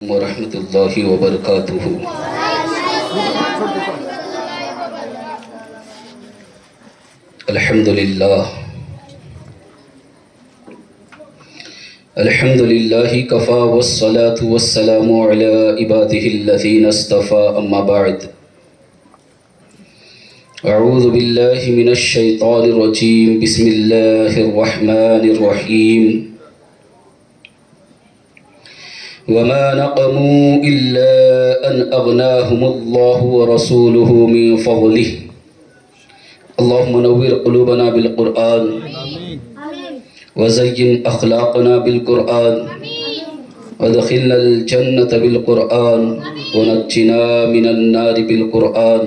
ورحمۃ اللہ وبرکاتہ۔ الحمد للہ کفا والصلاة والسلام علی عباده الذین اصطفى، اما بعد اعوذ باللہ من الشیطان الرجیم، بسم اللہ الرحمن الرحیم۔ وما نقموا إلا أن أغناهم الله ورسوله من فضله اللهم نور قلوبنا بالقرآن وزين أخلاقنا بالقرآن وادخلنا الجنة بالقرآن ونجنا من النار بالقرآن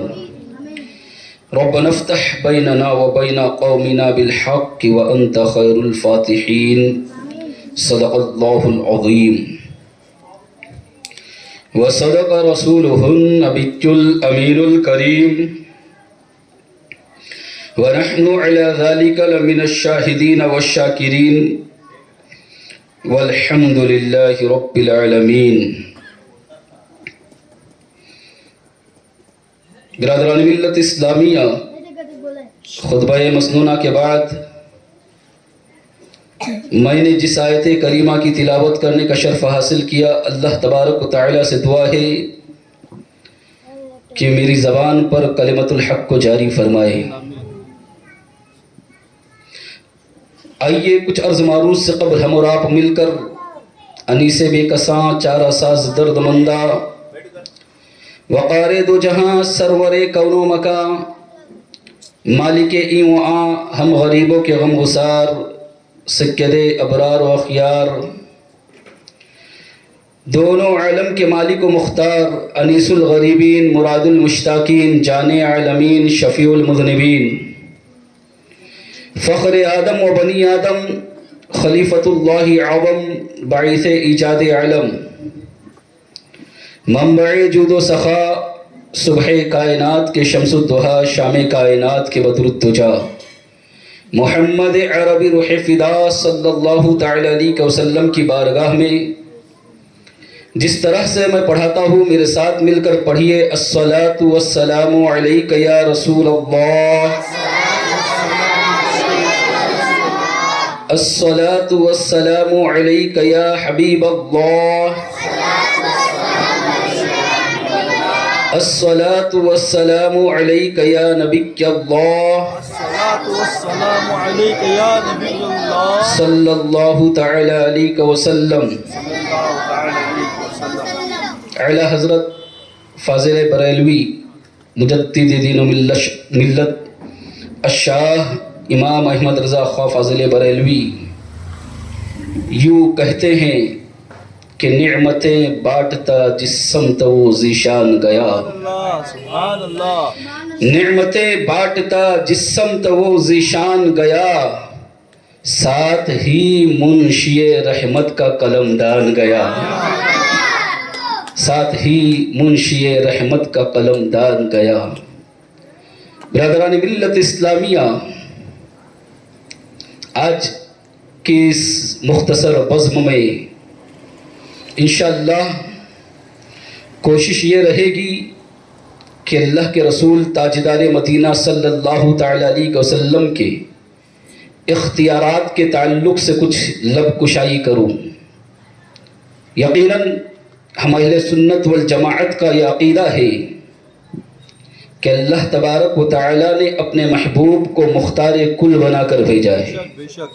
ربنا افتح بيننا وبين قومنا بالحق وأنت خير الفاتحين، صدق الله العظيم وصدق رسوله النبي الأمين الكريم، ونحن على ذلك لمن الشاهدين والشاكرين، والحمد لله رب العالمين۔ برادران ملت اسلامیہ، خطبہ مسنونہ کے بعد میں نے جس آیت کریمہ کی تلاوت کرنے کا شرف حاصل کیا، اللہ تبارک و تعالی سے دعا ہے کہ میری زبان پر کلمت الحق کو جاری فرمائے۔ آئیے کچھ عرض معروض سے قبل ہم اور آپ مل کر انیس بے کساں، چارہ ساز درد مندہ، وقار دو جہاں، سرور کون و مکاں، مالک این و آں، ہم غریبوں کے غم گسار، سکدے ابرار و اخیار، دونوں عالم کے مالک و مختار، انیس الغریبین، مراد المشتاقین، جان عالمین، شفیع المذنبین، فخر آدم و بنی آدم، خلیفۃ اللہ اعظم، باعث ایجاد علم، منبع جود و سخا، صبح کائنات کے شمس الضحیٰ، شام کائنات کے بدر الدجا، محمد عربی روح فدا صلی اللہ تعالی علیہ وسلم کی بارگاہ میں جس طرح سے میں پڑھاتا ہوں میرے ساتھ مل کر پڑھیے۔ الصلاۃ والسلام علیک یا رسول اللہ، الصلاۃ والسلام علیک یا حبیب اللہ، الصلاۃ والسلام علیک یا نبی اللہ، والسلام علیک یا نبی اللہ صلی اللہ تعالی علیہ وسلم۔ اعلیٰ حضرت فاضل بریلوی مجدد دین و ملت الشاہ امام احمد رضا خواہ فاضل بریلوی یوں کہتے ہیں کہ نعمتیں بانٹتا جس سمت وہ ذیشان گیا، سبحان اللہ، نعمتیں بانٹتا جس سمت وہ ذیشان گیا، ساتھ ہی منشی رحمت کا قلم دان گیا، ساتھ ہی منشی رحمت کا قلم دان گیا۔ برادران ملت اسلامیہ، آج کی اس مختصر بزم میں انشاءاللہ کوشش یہ رہے گی کہ اللہ کے رسول تاجدار مدینہ صلی اللہ تعالی علیہ وسلم کے اختیارات کے تعلق سے کچھ لب کشائی کروں۔ یقیناً ہم اہل سنت والجماعت کا یہ عقیدہ ہے کہ اللہ تبارک و تعالی نے اپنے محبوب کو مختار کل بنا کر بھیجا ہے۔ بے شک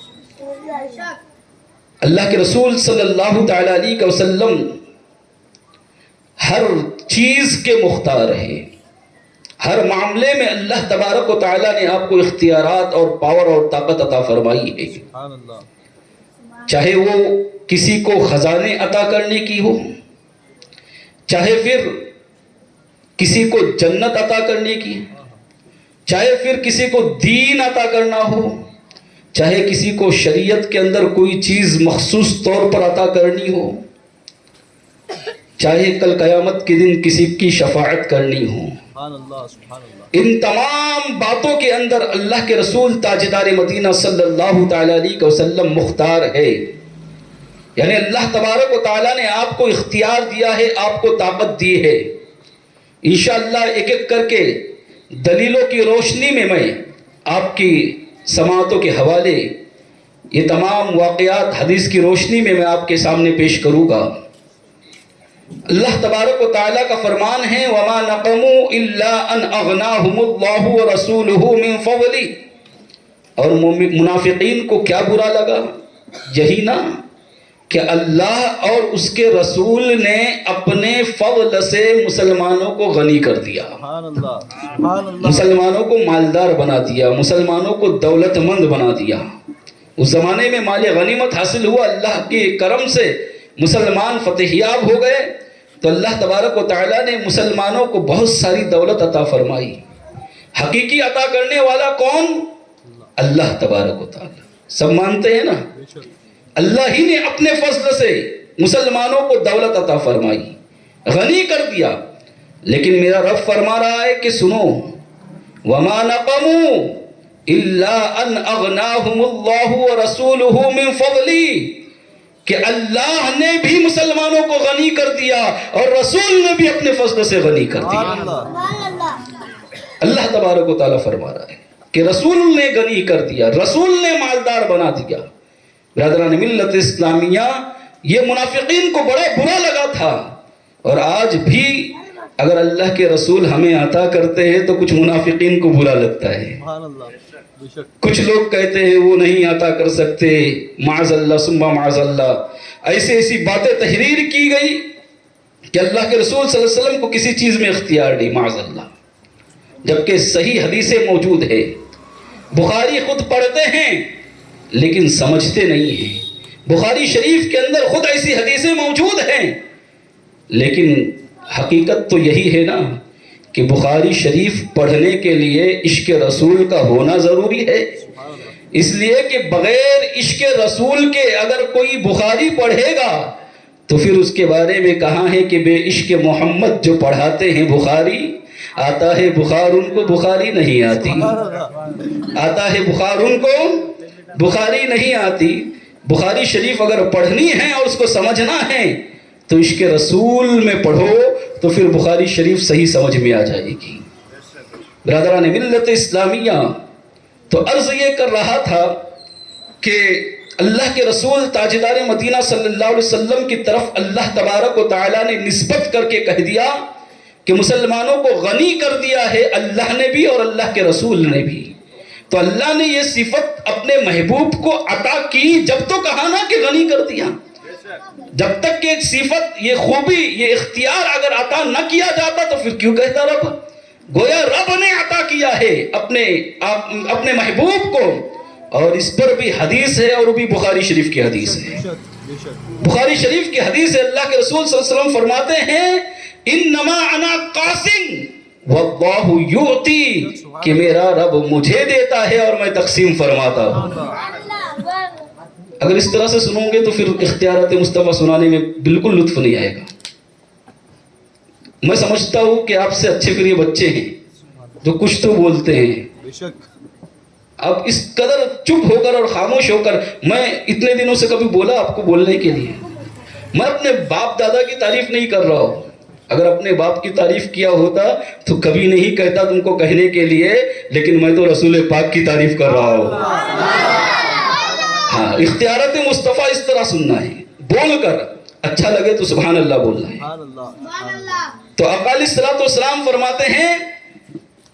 اللہ کے رسول صلی اللہ تعالی علیہ وسلم ہر چیز کے مختار ہے، ہر معاملے میں اللہ تبارک و تعالی نے آپ کو اختیارات اور پاور اور طاقت عطا فرمائی ہے، سبحان اللہ، چاہے وہ کسی کو خزانے عطا کرنے کی ہو، چاہے پھر کسی کو جنت عطا کرنے کی، چاہے پھر کسی کو دین عطا کرنا ہو، چاہے کسی کو شریعت کے اندر کوئی چیز مخصوص طور پر عطا کرنی ہو، چاہے کل قیامت کے دن کسی کی شفاعت کرنی ہو، سبحان اللہ، سبحان اللہ، ان تمام باتوں کے اندر اللہ کے رسول تاجدار مدینہ صلی اللہ تعالی علیہ وسلم مختار ہے۔ یعنی اللہ تبارک و تعالیٰ نے آپ کو اختیار دیا ہے، آپ کو طاقت دی ہے. انشاءاللہ ایک ایک کر کے دلیلوں کی روشنی میں آپ کی سماعتوں کے حوالے یہ تمام واقعات حدیث کی روشنی میں آپ کے سامنے پیش کروں گا. اللہ تبارک و تعالیٰ کا فرمان ہے وَمَا نَقَمُوا إِلَّا أَنْ أَغْنَاهُمُ اللَّهُ وَرَسُولُهُ مِنْ فَضْلِهِ. اور منافقین کو کیا برا لگا؟ یہی نا کہ اللہ اور اس کے رسول نے اپنے فضل سے مسلمانوں کو غنی کر دیا، سبحان اللہ، سبحان اللہ، مسلمانوں کو مالدار بنا دیا، مسلمانوں کو دولت مند بنا دیا. اس زمانے میں مال غنیمت حاصل ہوا، اللہ کے کرم سے مسلمان فتح یاب ہو گئے تو اللہ تبارک و تعالیٰ نے مسلمانوں کو بہت ساری دولت عطا فرمائی. حقیقی عطا کرنے والا کون؟ اللہ تبارک و تعالیٰ. سب مانتے ہیں نا؟ اللہ ہی نے اپنے فضل سے مسلمانوں کو دولت عطا فرمائی، غنی کر دیا. لیکن میرا رب فرما رہا ہے کہ سنو وَمَا نَقَمُوا إِلَّا أَنْ أَغْنَاهُمُ اللَّهُ وَرَسُولُهُ مِنْ فَضْلِهِ، کہ اللہ نے بھی مسلمانوں کو غنی کر دیا اور رسول نے بھی اپنے فضل سے غنی کر دیا. اللہ تبارک و تعالیٰ فرما رہا ہے کہ رسول نے غنی کر دیا، رسول نے مالدار بنا دیا. برادران ملت اسلامیہ، یہ منافقین کو بڑا برا لگا تھا، اور آج بھی اگر اللہ کے رسول ہمیں عطا کرتے ہیں تو کچھ منافقین کو برا لگتا ہے. سبحان اللہ، بے شک. کچھ لوگ کہتے ہیں وہ نہیں عطا کر سکتے، معاذ اللہ ثم معاذ اللہ. ایسی باتیں تحریر کی گئی کہ اللہ کے رسول صلی اللہ علیہ وسلم کو کسی چیز میں اختیار نہیں، معاذ اللہ. جبکہ صحیح حدیثیں موجود ہے، بخاری خود پڑھتے ہیں لیکن سمجھتے نہیں ہیں. بخاری شریف کے اندر خود ایسی حدیثیں موجود ہیں، لیکن حقیقت تو یہی ہے نا کہ بخاری شریف پڑھنے کے لیے عشق رسول کا ہونا ضروری ہے. اس لیے کہ بغیر عشق رسول کے اگر کوئی بخاری پڑھے گا تو پھر اس کے بارے میں کہا ہے کہ بے عشق محمد جو پڑھاتے ہیں بخاری، آتا ہے بخار ان کو بخاری نہیں آتی، آتا ہے بخار ان کو بخاری نہیں آتی. بخاری شریف اگر پڑھنی ہے اور اس کو سمجھنا ہے تو عشق رسول میں پڑھو تو پھر بخاری شریف صحیح سمجھ میں آ جائے گی. برادران ملت اسلامیہ، تو عرض یہ کر رہا تھا کہ اللہ کے رسول تاجدار مدینہ صلی اللہ علیہ وسلم کی طرف اللہ تبارک و تعالیٰ نے نسبت کر کے کہہ دیا کہ مسلمانوں کو غنی کر دیا ہے اللہ نے بھی اور اللہ کے رسول نے بھی. تو اللہ نے یہ صفت اپنے محبوب کو عطا کی جب تو کہا نا کہ غنی کر دیا. جب تک کہ ایک صفت، یہ خوبی، یہ اختیار اگر عطا نہ کیا جاتا تو پھر کیوں کہتا رب؟ گویا رب نے عطا کیا ہے اپنے محبوب کو. اور اس پر بھی حدیث ہے، اور بھی بخاری شریف کی حدیث ہے. بخاری شریف کی حدیث ہے، اللہ کے رسول صلی اللہ علیہ وسلم فرماتے ہیں انما انا قاسم واللہ یعطی، کہ میرا رب مجھے دیتا ہے اور میں تقسیم فرماتا ہوں. اگر اس طرح سے سنوں گے تو پھر اختیارات مصطفیٰ سنانے میں بالکل لطف نہیں آئے گا. میں سمجھتا ہوں کہ آپ سے اچھے پھر یہ بچے ہیں جو کچھ تو بولتے ہیں. اب اس قدر چپ ہو کر اور خاموش ہو کر، میں اتنے دنوں سے کبھی بولا آپ کو بولنے کے لیے؟ میں اپنے باپ دادا کی تعریف نہیں کر رہا ہوں. اگر اپنے باپ کی تعریف کیا ہوتا تو کبھی نہیں کہتا تم کو کہنے کے لیے، لیکن میں تو رسول پاک کی تعریف کر رہا ہوں. ہاں، اختیارات مصطفیٰ اس طرح سننا ہے، بول کر اچھا لگے تو سبحان اللہ بولنا ہے. تو آقا علیہ الصلوۃ والسلام فرماتے ہیں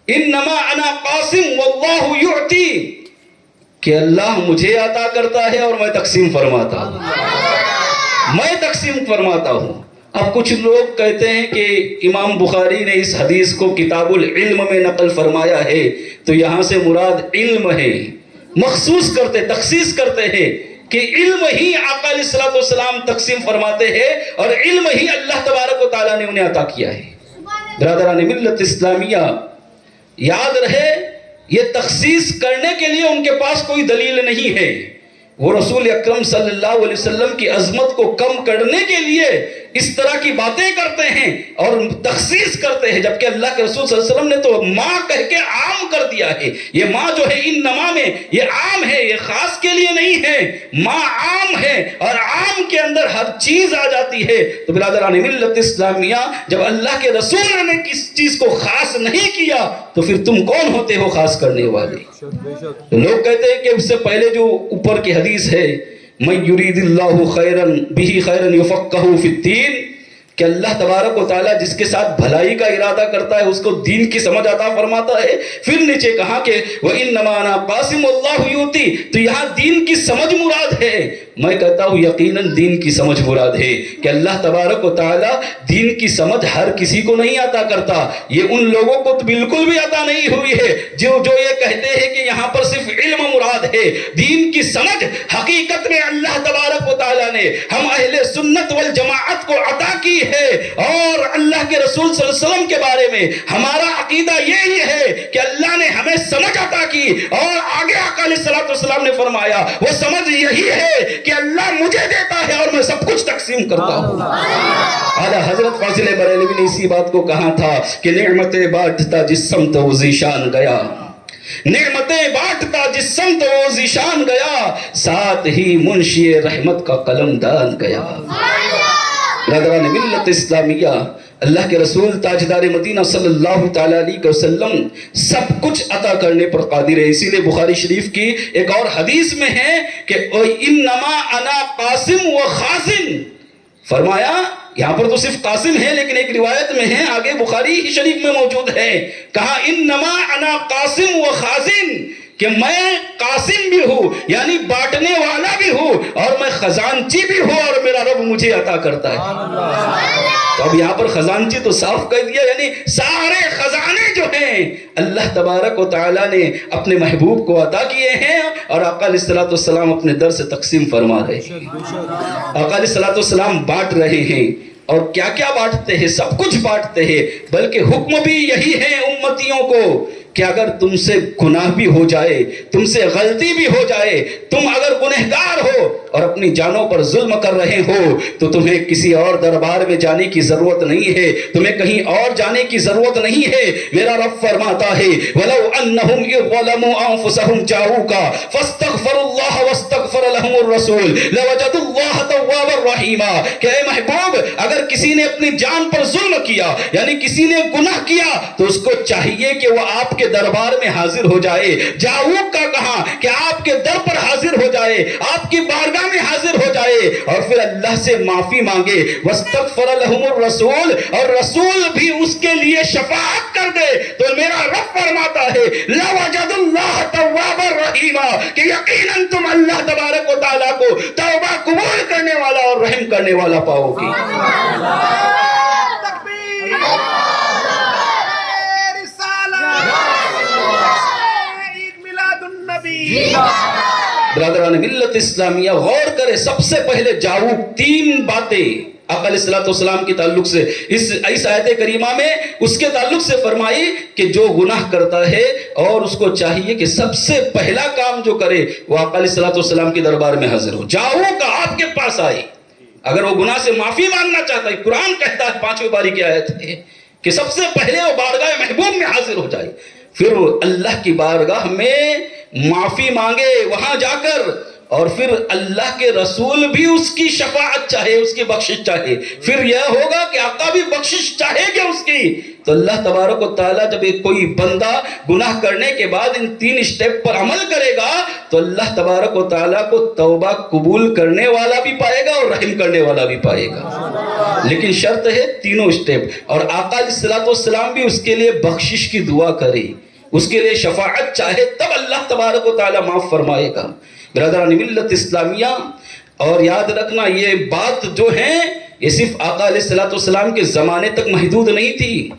انما انا قاسم واللہ یعطی، کہ اللہ مجھے عطا کرتا ہے اور میں تقسیم فرماتا ہوں. میں تقسیم فرماتا ہوں. اب کچھ لوگ کہتے ہیں کہ امام بخاری نے اس حدیث کو کتاب العلم میں نقل فرمایا ہے تو یہاں سے مراد علم ہے. مخصوص کرتے، تخصیص کرتے ہیں کہ علم ہی آقا علیہ الصلوۃ والسلام تقسیم فرماتے ہیں اور علم ہی اللہ تبارک و تعالیٰ نے انہیں عطا کیا ہے. برادران ملت اسلامیہ، یاد رہے یہ تخصیص کرنے کے لیے ان کے پاس کوئی دلیل نہیں ہے. وہ رسول اکرم صلی اللہ علیہ وسلم کی عظمت کو کم کرنے کے لیے اس طرح کی باتیں کرتے ہیں اور تخصیص کرتے ہیں، جبکہ اللہ کے رسول صلی اللہ علیہ وسلم نے تو ماں کہہ کے عام کر دیا ہے۔ یہ ماں جو ہے انما میں یہ عام ہے، یہ خاص کے لیے نہیں ہے، ماں عام ہے اور عام کے اندر ہر چیز آ جاتی ہے۔ تو برادران ملت اسلامیہ، جب اللہ کے رسول نے کس چیز کو خاص نہیں کیا تو پھر تم کون ہوتے ہو خاص کرنے والے؟ لوگ کہتے ہیں کہ اس سے پہلے جو اوپر کی حدیث ہے من یرید اللہ خیرا بہ خیرا یفقہہ فی الدین، کہ اللہ تبارک و تعالیٰ جس کے ساتھ بھلائی کا ارادہ کرتا ہے اس کو دین کی سمجھ عطا فرماتا ہے۔ پھر نیچے کہا کہ وَإِنَّمَا أَنَا قَاسِمُ اللَّهُ يُؤْتِي، تو یہاں دین کی سمجھ مراد ہے۔ میں کہتا ہوں یقیناً دین کی سمجھ مراد ہے کہ اللہ تبارک و تعالیٰ دین کی سمجھ ہر کسی کو نہیں عطا کرتا۔ یہ ان لوگوں کو تو بالکل بھی عطا نہیں ہوئی ہے جو یہ کہتے ہیں کہ یہاں پر صرف علم مراد ہے۔ دین کی سمجھ حقیقت میں اللہ تبارک و تعالیٰ نے ہم اہل سنت والجماعت کو عطا کی ہے، اور اللہ کے رسول صلی اللہ علیہ وسلم کے بارے میں ہمارا عقیدہ یہی ہے کہ اللہ نے ہمیں سمجھ عطا کی، اور آگے آقا علیہ الصلوۃ والسلام نے فرمایا وہ سمجھ یہی ہے کہ اللہ مجھے دیتا ہے اور میں سب کچھ تقسیم کرتا ہوں۔ اعلیٰ حضرت فاضل بریلوی نے اسی بات کو کہا تھا کہ نعمتیں بانٹتا جس سمت وہ ذیشان گیا، نعمتیں بانٹتا جس سمت وہ ذیشان گیا، ساتھ ہی منشی رحمت کا قلم دان گیا۔ برادران ملت اسلامیہ، اللہ کے رسول تاجدار مدینہ صلی اللہ تعالیٰ علیہ وسلم سب کچھ عطا کرنے پر قادر ہے۔ اسی لئے بخاری شریف کی ایک اور حدیث میں ہے کہ انما انا قاسم و خازن، فرمایا یہاں پر تو صرف قاسم ہے لیکن ایک روایت میں ہے آگے بخاری شریف میں موجود ہے، کہا انما انا قاسم و خازن، کہ میں قاسم بھی ہوں یعنی بانٹنے والا بھی ہوں، اور میں خزانچی بھی ہوں، اور میرا رب مجھے عطا کرتا ہے۔ تو اب یہاں پر خزانچی تو صاف کہہ دیا، یعنی سارے خزانے جو ہیں اللہ تبارک و تعالیٰ نے اپنے محبوب کو عطا کیے ہیں، اور آقا علیہ الصلوۃ والسلام اپنے در سے تقسیم فرما رہے ہیں۔ آقا علیہ الصلوۃ والسلام بانٹ رہے ہیں، اور کیا کیا بانٹتے ہیں؟ سب کچھ بانٹتے ہیں، بلکہ حکم بھی یہی ہے امتیوں کو کہ اگر تم سے گناہ بھی ہو جائے، تم سے غلطی بھی ہو جائے، تم اگر گنہگار ہو اور اپنی جانوں پر ظلم کر رہے ہو تو تمہیں کسی اور دربار میں جانے کی ضرورت نہیں ہے، تمہیں کہیں اور جانے کی ضرورت نہیں ہے۔ میرا رب فرماتا ہے وَلَوْ أَنَّهُمْ إِذْ ظَلَمُوا أَنفُسَهُمْ جَاءُوكَ فَاسْتَغْفَرُوا اللَّهَ وَاسْتَغْفَرَ لَهُمُ الرَّسُولُ لَوَجَدُوا اللَّهَ تَوَّابًا رَحِيمًا، کہ اے محبوب اگر کسی نے اپنی جان پر ظلم کیا یعنی کسی نے گناہ کیا تو اس کو چاہیے کہ وہ آپ کے دربار میں حاضر ہو جائے۔ جاؤک کا کہا کہ آپ کے در پر حاضر ہو جائے، آپ کی بارگاہ میں حاضر ہو جائے، اور پھر اللہ سے معافی مانگے۔ وَاسْتَغْفَرَ لَهُمُ الرَّسُولُ، اور رسول بھی اس کے لیے شفاعت کر دے، تو میرا رب فرماتا ہے لَوَجَدُوا اللَّهَ تَوَّابًا رَحِيمًا، کہ یقیناً تم اللہ تبارک و تعالیٰ کو توبہ قبول کرنے والا اور رحم کرنے والا پاؤ گے۔ برادران ملت اسلامیہ غور کرے، سب سے پہلے جاؤ تین باتیں آقا علیہ الصلوۃ والسلام کے تعلق سے اس آیت کریمہ میں اس کے تعلق سے فرمائی کہ جو گناہ کرتا ہے اور اس کو چاہیے کہ سب سے پہلا کام جو کرے وہ آقا علیہ الصلوۃ والسلام کے دربار میں حاضر ہو۔ جاؤ کا آپ کے پاس آئے، اگر وہ گناہ سے معافی مانگنا چاہتا ہے، قرآن کہتا ہے 5ویں پاری کی آیت ہے کہ سب سے پہلے وہ بارگاہ محبوب میں حاضر ہو جائے، پھر وہ اللہ کی بارگاہ میں معافی مانگے وہاں جا کر، اور پھر اللہ کے رسول بھی اس کی شفاعت چاہے، اس کی بخشش چاہے۔ پھر یہ ہوگا کہ آقا بھی بخشش چاہے گا اس کی، تو اللہ تبارک و تعالیٰ جب ایک کوئی بندہ گناہ کرنے کے بعد ان 3 سٹیپ پر عمل کرے گا تو اللہ تبارک و تعالیٰ کو توبہ قبول کرنے والا بھی پائے گا اور رحم کرنے والا بھی پائے گا، لیکن شرط ہے تینوں سٹیپ۔ اور آقا علیہ الصلوۃ والسلام بھی اس کے لیے بخشش کی دعا کرے، اس کے لیے شفاعت چاہے، تب اللہ تبارک و تعالیٰ معاف فرمائے گا۔ برادران ملت اسلامیہ، اور یاد رکھنا یہ بات جو ہے یہ صرف آقا علیہ الصلوۃ والسلام کے زمانے تک محدود نہیں تھی،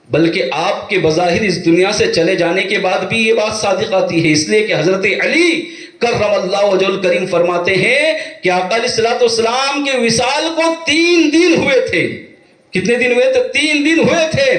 بلکہ آپ کے بظاہر اس دنیا سے چلے جانے کے بعد بھی یہ بات صادق آتی ہے، اس لیے کہ حضرت علی کرم اللہ وجہ الکریم فرماتے ہیں کہ آقا علیہ الصلوۃ والسلام کے وصال کو 3 دن ہوئے تھے۔ کتنے دن ہوئے تھے؟ 3 دن ہوئے تھے،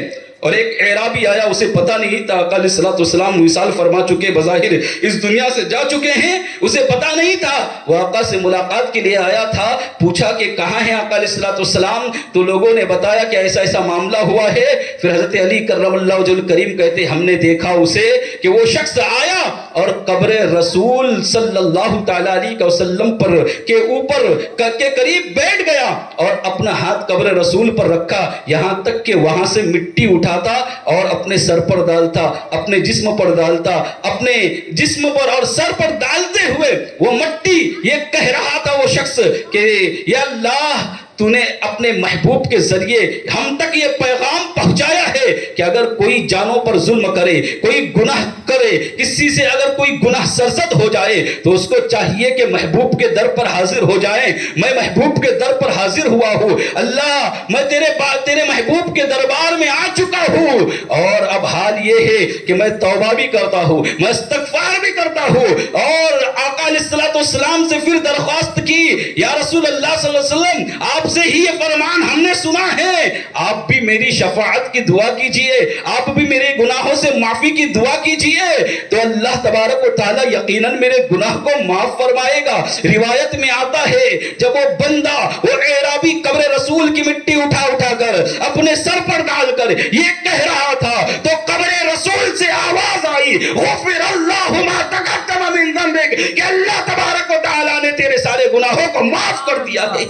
اور ایک اعرابی آیا، اسے پتہ نہیں تھا آقا علیہ الصلوۃ والسلام وصال فرما چکے، بظاہر اس دنیا سے جا چکے ہیں، اسے پتہ نہیں تھا۔ وہ آقا سے ملاقات کے لیے آیا تھا، پوچھا کہ کہاں ہیں آقا علیہ الصلوۃ والسلام؟ تو لوگوں نے بتایا کہ ایسا ایسا معاملہ ہوا ہے۔ پھر حضرت علی کرم اللہ وجہ الکریم کہتے ہم نے دیکھا اسے کہ وہ شخص آیا اور قبر رسول صلی اللہ تعالی علیہ وسلم پر کے اوپر کے قریب بیٹھ گیا اور اپنا ہاتھ قبر رسول پر رکھا، یہاں تک کہ وہاں سے مٹی اٹھاتا اور اپنے سر پر ڈالتا، اپنے جسم پر ڈالتا، اپنے جسم پر اور سر پر ڈالتے ہوئے وہ مٹی یہ کہہ رہا تھا وہ شخص کہ یا اللہ تو نے اپنے محبوب کے ذریعے ہم تک یہ پیغام پہنچایا ہے کہ اگر کوئی جانوں پر ظلم کرے، کوئی گناہ کرے، کسی سے اگر کوئی گناہ سرزد ہو جائے تو اس کو چاہیے کہ محبوب کے در پر حاضر ہو جائیں۔ میں محبوب کے در پر حاضر ہوا ہوں، اللہ میں تیرے محبوب کے دربار میں آ چکا ہوں، اور اب حال یہ ہے کہ میں توبہ بھی کرتا ہوں، میں استغفار بھی کرتا ہوں۔ اور آقا علیہ الصلوۃ والسلام سے پھر درخواست کی، یا رسول اللہ صلی اللہ علیہ وسلم آپ سے ہی یہ فرمان ہم نے سنا ہے، آپ بھی میری شفاعت کی دعا کیجئے، آپ بھی میرے گناہوں سے معافی کی دعا کیجئے تو اللہ تبارک و تعالی یقیناً میرے گناہ کو معاف فرمائے گا۔ روایت میں آتا ہے جب وہ بندہ وہ اعرابی قبر رسول کی مٹی اٹھا اٹھا کر اپنے سر پر ڈال کر یہ کہہ رہا تھا تو قبر رسول سے آواز آئی، غفر اللہ ما تقدم من ذنبک، کہ اللہ تبارک و تعالی نے تیرے سارے گناہوں کو معاف کر دیا ہے۔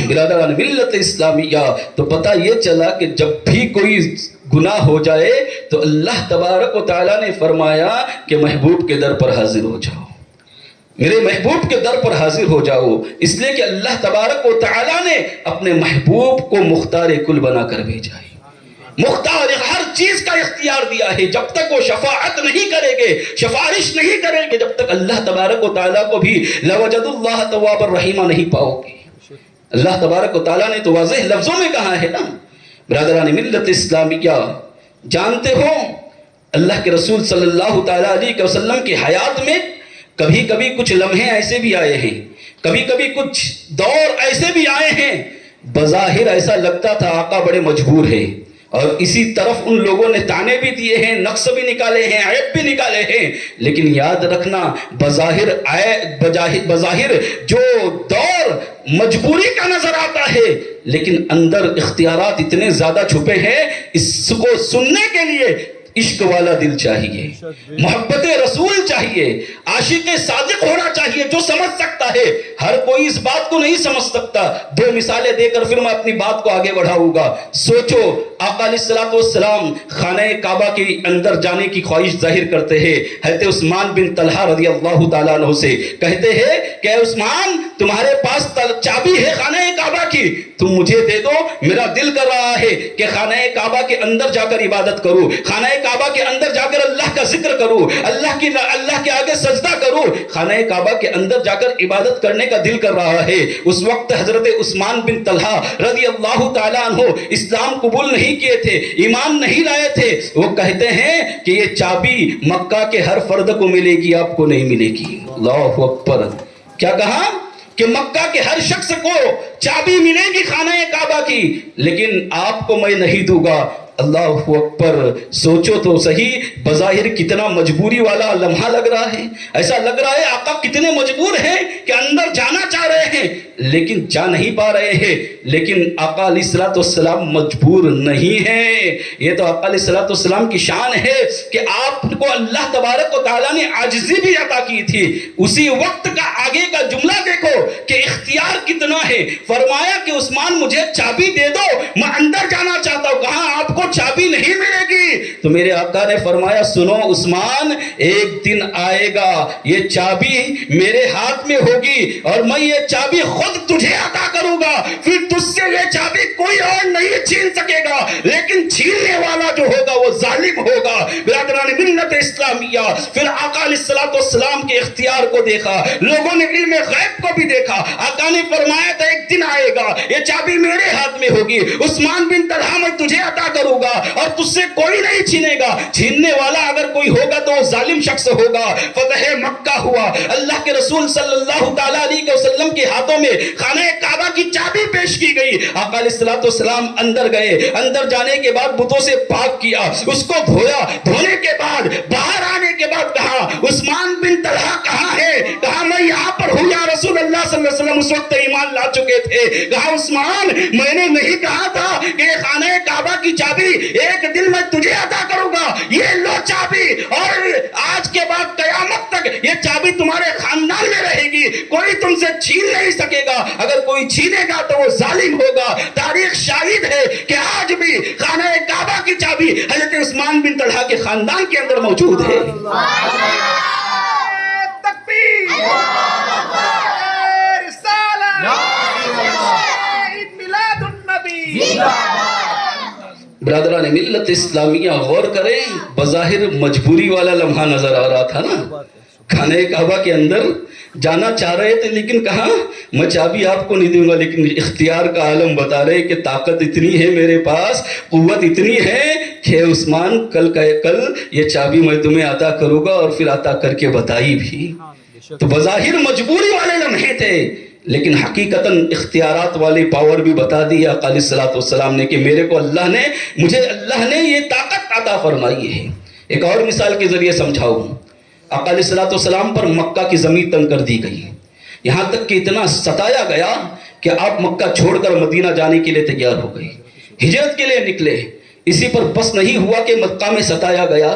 برادران ملت اسلامیہ، تو پتہ یہ چلا کہ جب بھی کوئی گناہ ہو جائے تو اللہ تبارک و تعالیٰ نے فرمایا کہ محبوب کے در پر حاضر ہو جاؤ، میرے محبوب کے در پر حاضر ہو جاؤ، اس لیے کہ اللہ تبارک و تعالیٰ نے اپنے محبوب کو مختار کل بنا کر بھیجا ہے، مختار ہر چیز کا اختیار دیا ہے۔ جب تک وہ شفاعت نہیں کریں گے، سفارش نہیں کریں گے، جب تک اللہ تبارک و تعالیٰ کو بھی لوجد اللہ تواب الرحیمہ نہیں پاؤ گے۔ اللہ تبارک و تعالیٰ نے تو واضح لفظوں میں کہا ہے نا۔ برادران ملت اسلامیہ، جانتے ہو اللہ کے رسول صلی اللہ تعالیٰ علیہ وسلم کی حیات میں کبھی کبھی کچھ لمحے ایسے بھی آئے ہیں، کبھی کبھی کچھ دور ایسے بھی آئے ہیں بظاہر ایسا لگتا تھا آقا بڑے مجبور ہیں، اور اسی طرف ان لوگوں نے تانے بھی دیے ہیں، نقص بھی نکالے ہیں، عیب بھی نکالے ہیں، لیکن یاد رکھنا بظاہر جو دور مجبوری کا نظر آتا ہے لیکن اندر اختیارات اتنے زیادہ چھپے ہیں، اس کو سننے کے لیے عشق والا دل چاہیے، محبت رسول چاہیے، عاشق صادق ہونا چاہیے جو سمجھ سکتا ہے۔ ہر کوئی اس بات کو نہیں سمجھ سکتا۔ دو مثالیں دے کر پھر میں اپنی بات کو آگے بڑھاؤں گا۔ سوچو آقا علیہ الصلوۃ والسلام خانہ کعبہ کے اندر جانے کی خواہش ظاہر کرتے ہیں، حضرت عثمان بن طلحہ رضی اللہ تعالیٰ عنہ سے کہتے ہیں کہ اے عثمان تمہارے پاس چابی ہے خانہ کعبہ کی، تم مجھے دے دو، میرا دل کر رہا ہے کہ خانہ کعبہ کے اندر جا کر عبادت کروں، خانہ کعبہ کے اندر جا کر اللہ کا ذکر کروں، اللہ کے آگے سجدہ کروں، خانہ کعبہ کے اندر جا کر عبادت کرنے کا دل کر رہا ہے۔ اس وقت حضرت عثمان بن طلحہ رضی اللہ تعالیٰ عنہ اسلام قبول نہیں کیے تھے، ایمان نہیں لائے تھے۔ وہ کہتے ہیں کہ یہ چابی مکہ کے ہر فرد کو ملے گی، آپ کو نہیں ملے گی۔ اللہ اکبر! کیا کہا کہ مکہ کے ہر شخص کو چابی ملے گی خانہ کعبہ کی، لیکن آپ کو میں نہیں دوں گا۔ اللہ اکبر! سوچو تو صحیح، بظاہر کتنا مجبوری والا لمحہ لگ رہا ہے، ایسا لگ رہا ہے آقا کتنے مجبور ہیں کہ اندر جانا چاہ رہے ہیں لیکن جا نہیں پا رہے ہیں۔ لیکن آقا علیہ الصلوۃ والسلام مجبور نہیں ہیں، یہ تو آقا علیہ الصلوۃ والسلام کی شان ہے کہ آپ کو اللہ تبارک و تعالیٰ نے عاجزی بھی عطا کی تھی۔ اسی وقت کا آگے کا جملہ دیکھو کہ اختیار کتنا ہے، فرمایا کہ عثمان مجھے چابی دے دو، میں اندر جانا چاہتا ہوں۔ کہاں آپ کو چابی نہیں ملے گی، تو میرے آقا نے فرمایا سنو عثمان، ایک دن آئے گا یہ چابی میرے ہاتھ میں ہوگی اور میں یہ چابی خود تجھے عطا کروں گا، پھر تجھ سے یہ چابی کوئی اور نہیں چھین سکے گا، لیکن چھیننے والا جو ہوگا وہ ظالم ہوگا۔ برادران ملت اسلامیہ، پھر آقا علیہ الصلوۃ والسلام کے اختیار کو دیکھا، لوگوں نے علم غیب کو بھی دیکھا۔ آقا نے فرمایا تھا ایک دن آئے گا یہ چابی میرے ہاتھ میں ہوگی، عثمان بن طلحہ میں تجھے عطا کروں گا اور تجھ سے کوئی نہیں چھینے گا، چھیننے والا اگر کوئی ہوگا تو وہ ظالم شخص ہوگا۔ فتح مکہ ہوا، اللہ کے رسول صلی اللہ تعالیٰ علیہ وسلم کے ہاتھوں میں خانہ کعبہ کی چابی پیش کی گئی. آقا علیہ الصلوۃ والسلام اندر گئے. اندر جانے کے بعد بتوں سے پاک کیا, اس کو دھویا. دھونے کے بعد باہر آنے کے بعد کہا عثمان بن طلحہ کہاں ہے؟ کہا میں یہاں پر ہوں یا رسول اللہ صلی اللہ علیہ وسلم. اس وقت ایمان لا چکے تھے. کہا عثمان میں نے نہیں کہا تھا کہ خانہ کعبہ کی چابی ایک دن میں تجھے عطا کروں گا؟ یہ لو چابی, اور آج کے بعد قیامت تک یہ چابی تمہارے خاندان میں رہے گی, کوئی تم سے چھین نہیں سکے گا. اگر کوئی چھینے گا تو وہ ظالم ہوگا. تاریخ شاہد ہے کہ آج بھی خانہ کعبہ کی چابی حضرت عثمان بن طلحہ کے خاندان کے اندر موجود ہے. تکبیر, رسالت, عید میلاد النبی. برادران ملت اسلامیہ غور کریں, بظاہر مجبوری والا لمحہ نظر آ رہا تھا نا. خانہ کعبہ کے اندر جانا چاہ رہے تھے لیکن کہا میں چابی آپ کو نہیں دوں گا, لیکن اختیار کا عالم بتا رہے کہ طاقت اتنی ہے میرے پاس, قوت اتنی ہے کہ عثمان کل یہ چابی میں تمہیں عطا کروں گا, اور پھر عطا کر کے بتائی بھی. تو بظاہر مجبوری والے لمحے تھے لیکن حقیقتاً اختیارات والی پاور بھی بتا دی آقا علیہ الصلوۃ والسلام نے کہ میرے کو مجھے اللہ نے یہ طاقت عطا فرمائی ہے. ایک اور مثال کے ذریعے سمجھاؤں. آقا علیہ الصلوۃ والسلام پر مکہ کی زمین تنگ کر دی گئی, یہاں تک کہ اتنا ستایا گیا کہ آپ مکہ چھوڑ کر مدینہ جانے کے لیے تیار ہو گئی, ہجرت کے لیے نکلے. اسی پر بس نہیں ہوا کہ مکہ میں ستایا گیا,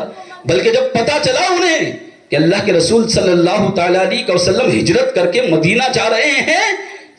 بلکہ جب پتا چلا انہیں کہ اللہ کے رسول صلی اللہ تعالیٰ علیہ وسلم ہجرت کر کے مدینہ جا رہے ہیں,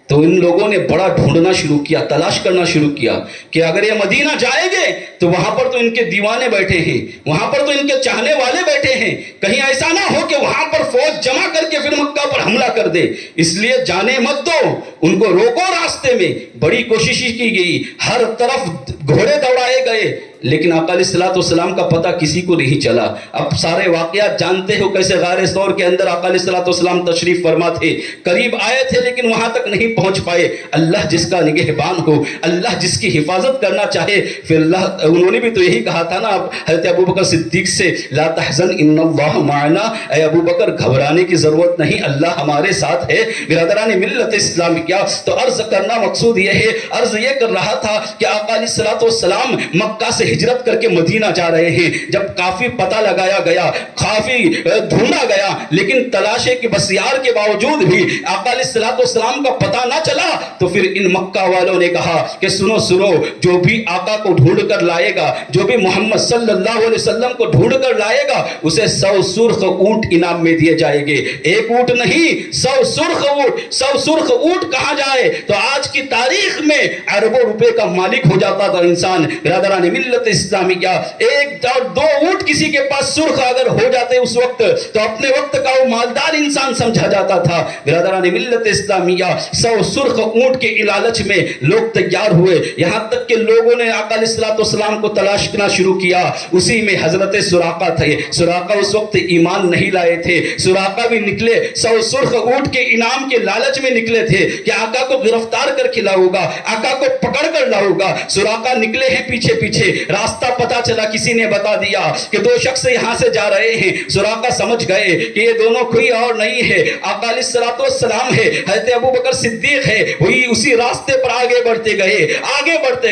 تو ان لوگوں نے بڑا ڈھونڈنا شروع کیا, تلاش کرنا شروع کیا کہ اگر یہ مدینہ جائیں گے تو وہاں پر تو ان کے دیوانے بیٹھے ہیں, وہاں پر تو ان کے چاہنے والے بیٹھے ہیں, کہیں ایسا نہ ہو کہ وہاں پر فوج جمع کر کے پھر مکہ پر حملہ کر دے, اس لیے جانے مت دو, ان کو روکو راستے میں. بڑی کوشش کی گئی, ہر طرف گھوڑے دوڑائے گئے, لیکن آقا علیہ الصلوۃ والسلام کا پتہ کسی کو نہیں چلا. اب سارے واقعات جانتے ہو کیسے غار ثور کے اندر آقا علیہ الصلوۃ والسلام تشریف فرما تھے, قریب آئے تھے لیکن وہاں تک نہیں پہنچ پائے. اللہ جس کا نگہبان ہو, اللہ جس کی حفاظت کرنا چاہے, پھر اللہ, انہوں نے بھی تو یہی کہا تھا نا حضرت ابو بکر صدیق سے, لا تحزن ان اللہ معنا, اے ابو بکر گھبرانے کی ضرورت نہیں, اللہ ہمارے ساتھ ہے. برادران ملت اسلامیہ, تو عرض کرنا مقصود یہ ہے, عرض یہ کر رہا تھا کہ آقا علیہ الصلوۃ والسلام مکہ سے ہجرت کر کے مدینہ جا رہے ہیں. جب کافی پتہ لگایا گیا, کافی ڈھونڈا گیا, لیکن تلاشے کے بسیار کے باوجود بھی آقا علیہ الصلوۃ والسلام کا پتہ نہ چلا, تو پھر ان مکہ والوں نے کہا کہ سنو سنو, جو بھی آقا کو ڈھونڈ کر لائے گا, جو بھی محمد صلی اللہ علیہ وسلم کو ڈھونڈ کر لائے گا, اسے 100 سرخ اونٹ انعام میں دیے جائیں گے. ایک اونٹ نہیں, 100 سرخ اونٹ. 100 سرخ اونٹ کہاں جائے تو آج کی تاریخ میں اربوں روپے کا مالک ہو جاتا تھا انسان. برادران ملت اسلامیہ, ایک اور دو اونٹ کسی کے پاس سرخ اگر ہو جاتے اس وقت تو اپنے وقت کا وہ مالدار انسان سمجھا جاتا تھا. برادران ملت اسلامیہ, 100 سرخ اونٹ کے لالچ میں لوگ تیار ہوئے, یہاں تک کہ لوگوں نے آقا علیہ الصلوۃ والسلام کو تلاش کرنا شروع کیا. اسی میں حضرت سراقہ تھے. سراقہ اس وقت ایمان نہیں لائے تھے. سراقہ بھی نکلے, 100 سرخ اونٹ کے انعام کے لالچ میں نکلے تھے کہ آقا کو گرفتار کر کے لاؤ گا, آقا کو پکڑ کر لاؤ گا. سراقہ نکلے ہیں پیچھے پیچھے, راستہ پتا چلا, کسی نے بتا دیا کہ 2 شخص یہاں سے جا رہے ہیں. سراقہ سمجھ گئے کہ یہ دونوں کوئی اور نہیں ہے, آقا علیہ الصلوۃ والسلام ہے, حضرت ابو بکر صدیق ہے. وہی اسی راستے پر آگے بڑھتے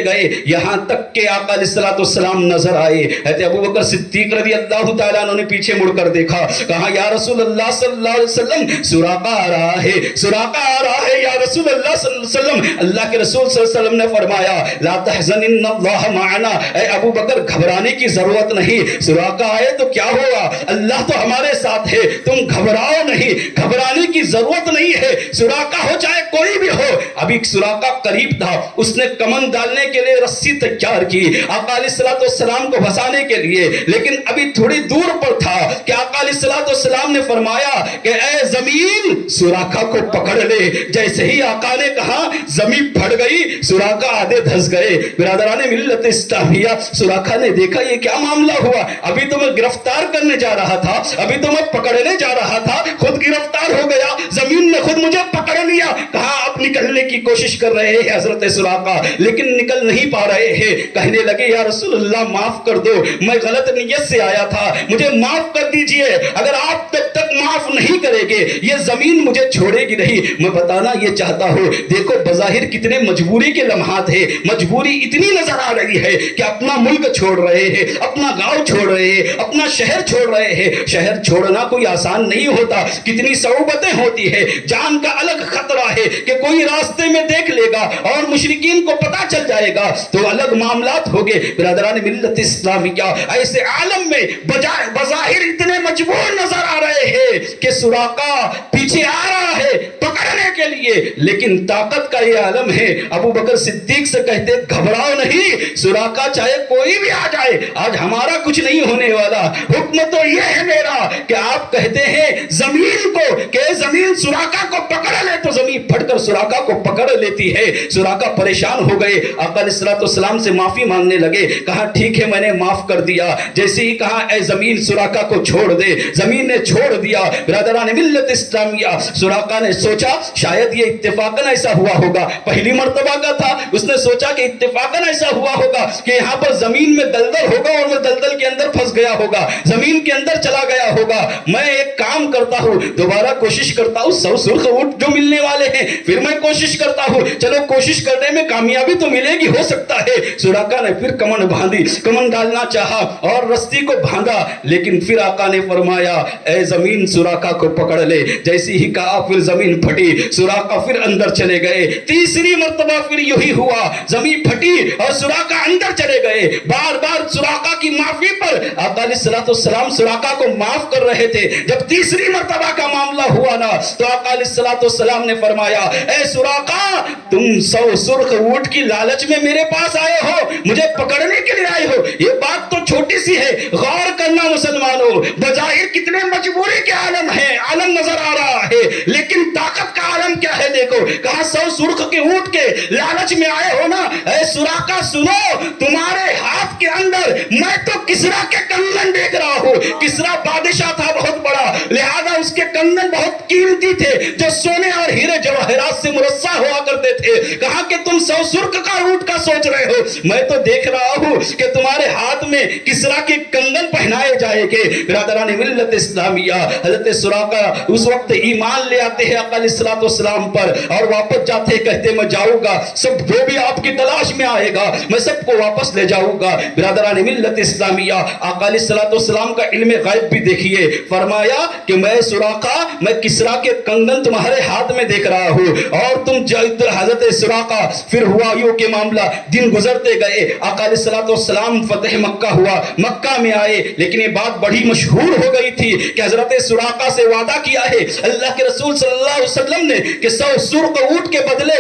گئے, یہاں تک کہ آقا علیہ الصلوۃ والسلام نظر آئے. حضرت ابو بکر صدیق رضی اللہ تعالیٰ عنہ نے پیچھے مڑ کر دیکھا, کہا یا رسول اللہ صلی اللہ علیہ وسلم, سراقہ آ رہا ہے, سراقہ آ رہا ہے یا رسول اللہ صلی اللہ علیہ وسلم. اللہ کے رسول صلی اللہ علیہ وسلم نے فرمایا, لا تحزن ان اللہ معنا, اے ابو بکر گھبرانے کی ضرورت نہیں. سراقہ آئے تو کیا ہوا, اللہ تو ہمارے ساتھ ہے, تم گھبراؤ نہیں, گھبرانے کی ضرورت نہیں ہے. سراقہ ہو چاہے کوئی بھی ہو. ابھی سراقہ قریب تھا, اس نے کمن ڈالنے کے لیے رسی تیار کی آقا علیہ الصلوۃ والسلام کو بھسانے کے لیے, لیکن ابھی تھوڑی دور پر تھا کہ آقا علیہ الصلوۃ والسلام نے فرمایا کہ اے زمین سراقہ کو پکڑ لے. جیسے ہی آقا نے کہا زمین پھٹ گئی, سراقہ آدھے دھس گئے. برادران ملت اسلامیہ, سراقہ نے دیکھا یہ کیا معاملہ ہوا, ابھی تو میں گرفتار کرنے جا رہا تھا, ابھی تو میں پکڑنے جا رہا تھا, خود گرفتار ہو گیا, زمین نے خود مجھے پکڑ لیا. کہا ہاں اب نکلنے کی کوشش کر رہے ہیں حضرت سراقہ، لیکن نکل نہیں پا رہے ہیں۔ کہنے لگے یا رسول اللہ معاف کر دو، میں غلط نیت سے آیا تھا، مجھے معاف کر دیجئے، اگر آپ تب تک معاف نہیں کریں گے یہ زمین مجھے چھوڑے گی نہیں۔ میں بتانا یہ چاہتا ہوں، دیکھو بظاہر کتنے مجبوری کے لمحات ہیں، مجبوری اتنی نظر آ رہی ہے کہ اپنا ملک چھوڑ رہے ہیں، اپنا گاؤں چھوڑ رہے ہیں، اپنا شہر چھوڑ رہے ہیں۔ شہر چھوڑنا کوئی آسان نہیں ہوتا، کتنی صعوبتیں ہوتی ہے، جان کا الگ خطرہ ہے کہ کوئی راستے میں دیکھ لے گا اور مشرکین کو پتا چل جائے گا تو الگ معاملات ہوگے۔ برادران ملت اسلامیہ، ایسے عالم میں بظاہر اتنے مجبور نظر آ رہے ہیں کہ سراقہ پیچھے آ رہا ہے پکڑنے کے لیے، لیکن طاقت کا یہ عالم ہے۔ ابو بکر صدیق سے کہتے گھبراؤ نہیں، سراقہ چاہے کوئی بھی آ جائے، آج ہمارا کچھ نہیں ہونے والا، حکم تو یہ ہے میرا کہ آپ کہتے ہیں زمین کو کہ زمین سراقہ کو پکڑ لے تو زمین پھٹ کر سراقہ کو پکڑ لیتی ہے۔ سراقہ پریشان ہو گئے، آقا علیہ السلام سے معافی مانگنے لگے، کہا ٹھیک ہے میں نے معاف کر دیا۔ جیسے ہی کہا اے زمین سراقہ کو چھوڑ دے، زمین نے چھوڑ دیا۔ برادران ملت اسلامیہ، سراقہ نے سوچا شاید یہ اتفاقاً ایسا ہوا ہوگا، پہلی مرتبہ کا تھا، اس نے سوچا کہ اتفاقاً ایسا ہوا ہوگا کہ یہاں پر زمین میں دلدل ہوگا اور وہ دلدل کے اندر پھنس گیا ہوگا، زمین کے اندر چلا گیا ہوگا۔ میں ایک کام کرتا ہوں، دوبارہ کوشش کرتا ہوں، 100 سرخ اونٹ جو ملنے والے ہیں پھر میں کوشش کرتا ہوں، چلو کوشش کرنے میں کامیابی تو ملے گی، ہو سکتا ہے۔ سراقہ نے پھر کمن باندھی، کمن ڈالنا چاہا اور رسی کو باندھا، لیکن پھر آقا نے فرمایا اے زمین سراقہ کو پکڑ لے۔ جیسی ہی کہا پھر زمین پھٹی، سراقہ پھر اندر چلے گئے۔ تیسری مرتبہ پھر یہی ہوا، زمین پھٹی اور سراقہ اندر چلے گئے۔ بار بار سراقہ کی معافی پر آقا علیہ السلام سراقہ کو معاف کر رہے تھے۔ جب تیسری مرتبہ کا معاملہ ہوا نا تو آقا علیہ السلام نے فرمایا اے سراقہ تم 100 سرخ اونٹ کی لالچ میں میرے پاس آئے ہو، مجھے پکڑنے کے لیے آئے ہو، یہ بات تو چھوٹی سی ہے، غور کرنا مسلمانوں، بظاہر کتنے مجبوری کے عالم ہے، عالم نظر آ رہا ہے، لیکن طاقت کا عالم کیا ہے دیکھو۔ کہاں 100 سرخ کے اونٹ کے لالچ میں آئے ہو نا، اے سراقہ سنو، تمہارے ہاتھ کے اندر میں تو کسرا کے کنگن دیکھ رہا ہوں۔ کسرا بادشاہ تھا بہت بڑا، لہذا اس کے کنگن بہت قیمتی تھے جو سونے اور ہیرے جواہرات سے مرصع ہوا کرتے تھے۔ کہا کہ تم 100 سرخ کا اونٹ کا سوچ رہے ہو، میں تو دیکھ رہا ہوں کہ تمہارے ہاتھ میں کسرا کے کنگن پہنائے جائیں گے۔ برادران ملت اسلامیہ، حضرت سراقہ اس وقت ایمان لے آتے ہیں آقا علیہ السلام پر اور واپس جاتے کہتے میں جاؤں گا، سب جو بھی آپ کی تلاش میں آئے گا میں سب کو واپس لے جاؤں گا۔ برادران ملت اسلامیہ، آقا علیہ السلام کا علم غیب بھی دیکھیے، فرمایا کہ میں سراقہ میں کسرا کے کنگن تمہارے ہاتھ میں دیکھ رہا ہوں اور تم حضرت سراقہ پھر ہوا یوں کہ معاملہ دن گزرتے گئے، آقا علیہ السلام فتح مکہ ہوا، مکہ میں آئے، لیکن یہ بات بڑی مشہور ہو گئی تھی کہ حضرت سراقہ سے وعدہ کیا ہے اللہ کے رسول صلی اللہ علیہ وسلم نے کہ 100 سرخ اونٹ کے بدلے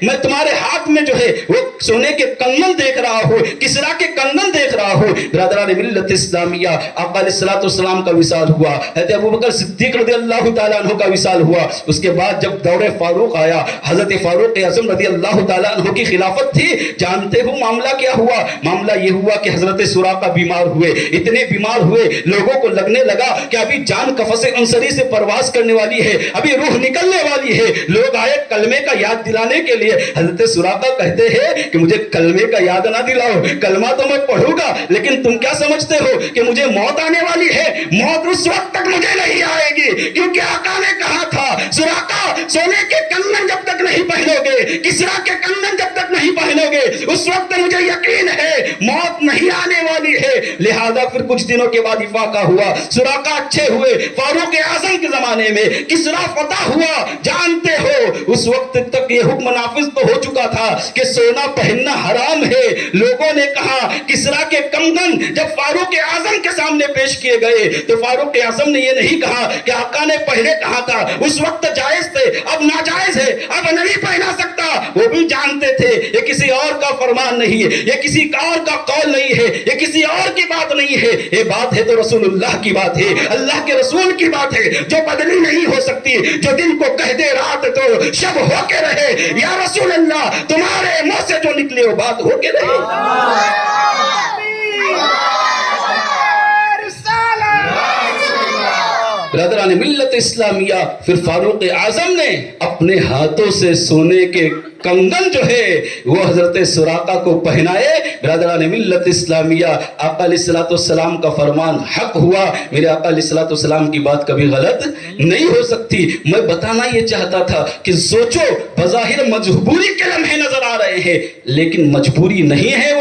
میں تمہارے ہاتھ میں جو ہے وہ سونے کے کنگن دیکھ رہا ہوں، کسرا کے کنگن دیکھ رہا ہوں۔ برادران ملت اسلامیہ، آقا علیہ السلام کا وصال ہوا، حضرت ابوبکر صدیق رضی اللہ تعالیٰ عنہ کا وصال ہوا۔ اس کے بعد جب دور فاروق آیا، حضرت فاروق اعظم رضی اللہ تعالیٰ عنہ کی خلافت تھی، جانتے ہو معاملہ کیا ہوا؟ معاملہ یہ ہوا کہ حضرت سراقہ بیمار ہوئے، اتنے بیمار ہوئے لوگوں کو لگنے لگا کہ ابھی جان قفس انصری سے پرواز کرنے والی ہے، ابھی روح نکلنے والی ہے۔ لوگ آئے کلمے کا یاد دلانے کے لیے، حضرت سراقہ کہتے ہیں کہ مجھے کلمے کا یاد نہ دلاؤ، کلمہ تو میں پڑھوں گا لیکن تم کیا سمجھتے ہو کہ مجھے موت آنے والی ہے؟ موت اس وقت تک مجھے نہیں آئے گی، کیونکہ آقا نے کہا تھا سراقہ سونے کے کنگن جب تک نہیں پہنو گے، کسرا کے کنگن جب تک نہیں پہنو گے، اس وقت مجھے یقین ہے موت نہیں آنے والی ہے۔ لہذا پھر کچھ دنوں کے بعد افاقہ ہوا، سراقہ اچھے ہوئے، فاروق اعظم کے زمانے میں کسرا فتح ہوا۔ جانتے ہو اس وقت تک یہ حکم نافذ تو ہو چکا تھا کہ سونا پہننا حرام ہے۔ لوگوں نے کہا کسرا کے کنگن جب فاروق اعظم کے سامنے پیش کیے گئے تو فاروق اعظم نے یہ نہیں کہا کہ آقا نے پہلے کہا تھا، اس وقت جائز تھے اب ناجائز ہے، اب نہیں پہنا سکتا۔ وہ بھی جانتے تھے یہ کسی اور کا فرمان نہیں ہے، یہ کسی اور کا قول نہیں ہے، یہ کسی اور کی بات نہیں ہے، یہ بات ہے تو رسول اللہ کی بات ہے، اللہ کے رسول کی بات ہے جو بدلی نہیں ہو سکتی، جو دن کو کہہ دے رات تو شب ہو کے رہے۔ یا رسول اللہ تمہارے منہ سے جو نکلے وہ بات ہو کے رہے۔ برادران ملت اسلامیہ پھر فاروق اعظم نے اپنے ہاتھوں سے سونے کے کنگن جو ہے وہ حضرت سراقہ کو پہنائے. برادران ملت اسلامیہ آقا علیہ الصلوۃ والسلام کا فرمان حق ہوا. میرے آقا علیہ الصلوۃ والسلام کی بات کبھی غلط نہیں ہو سکتی. میں بتانا یہ چاہتا تھا کہ سوچو بظاہر مجبوری کے لمحے نظر آ رہے ہیں لیکن مجبوری نہیں ہے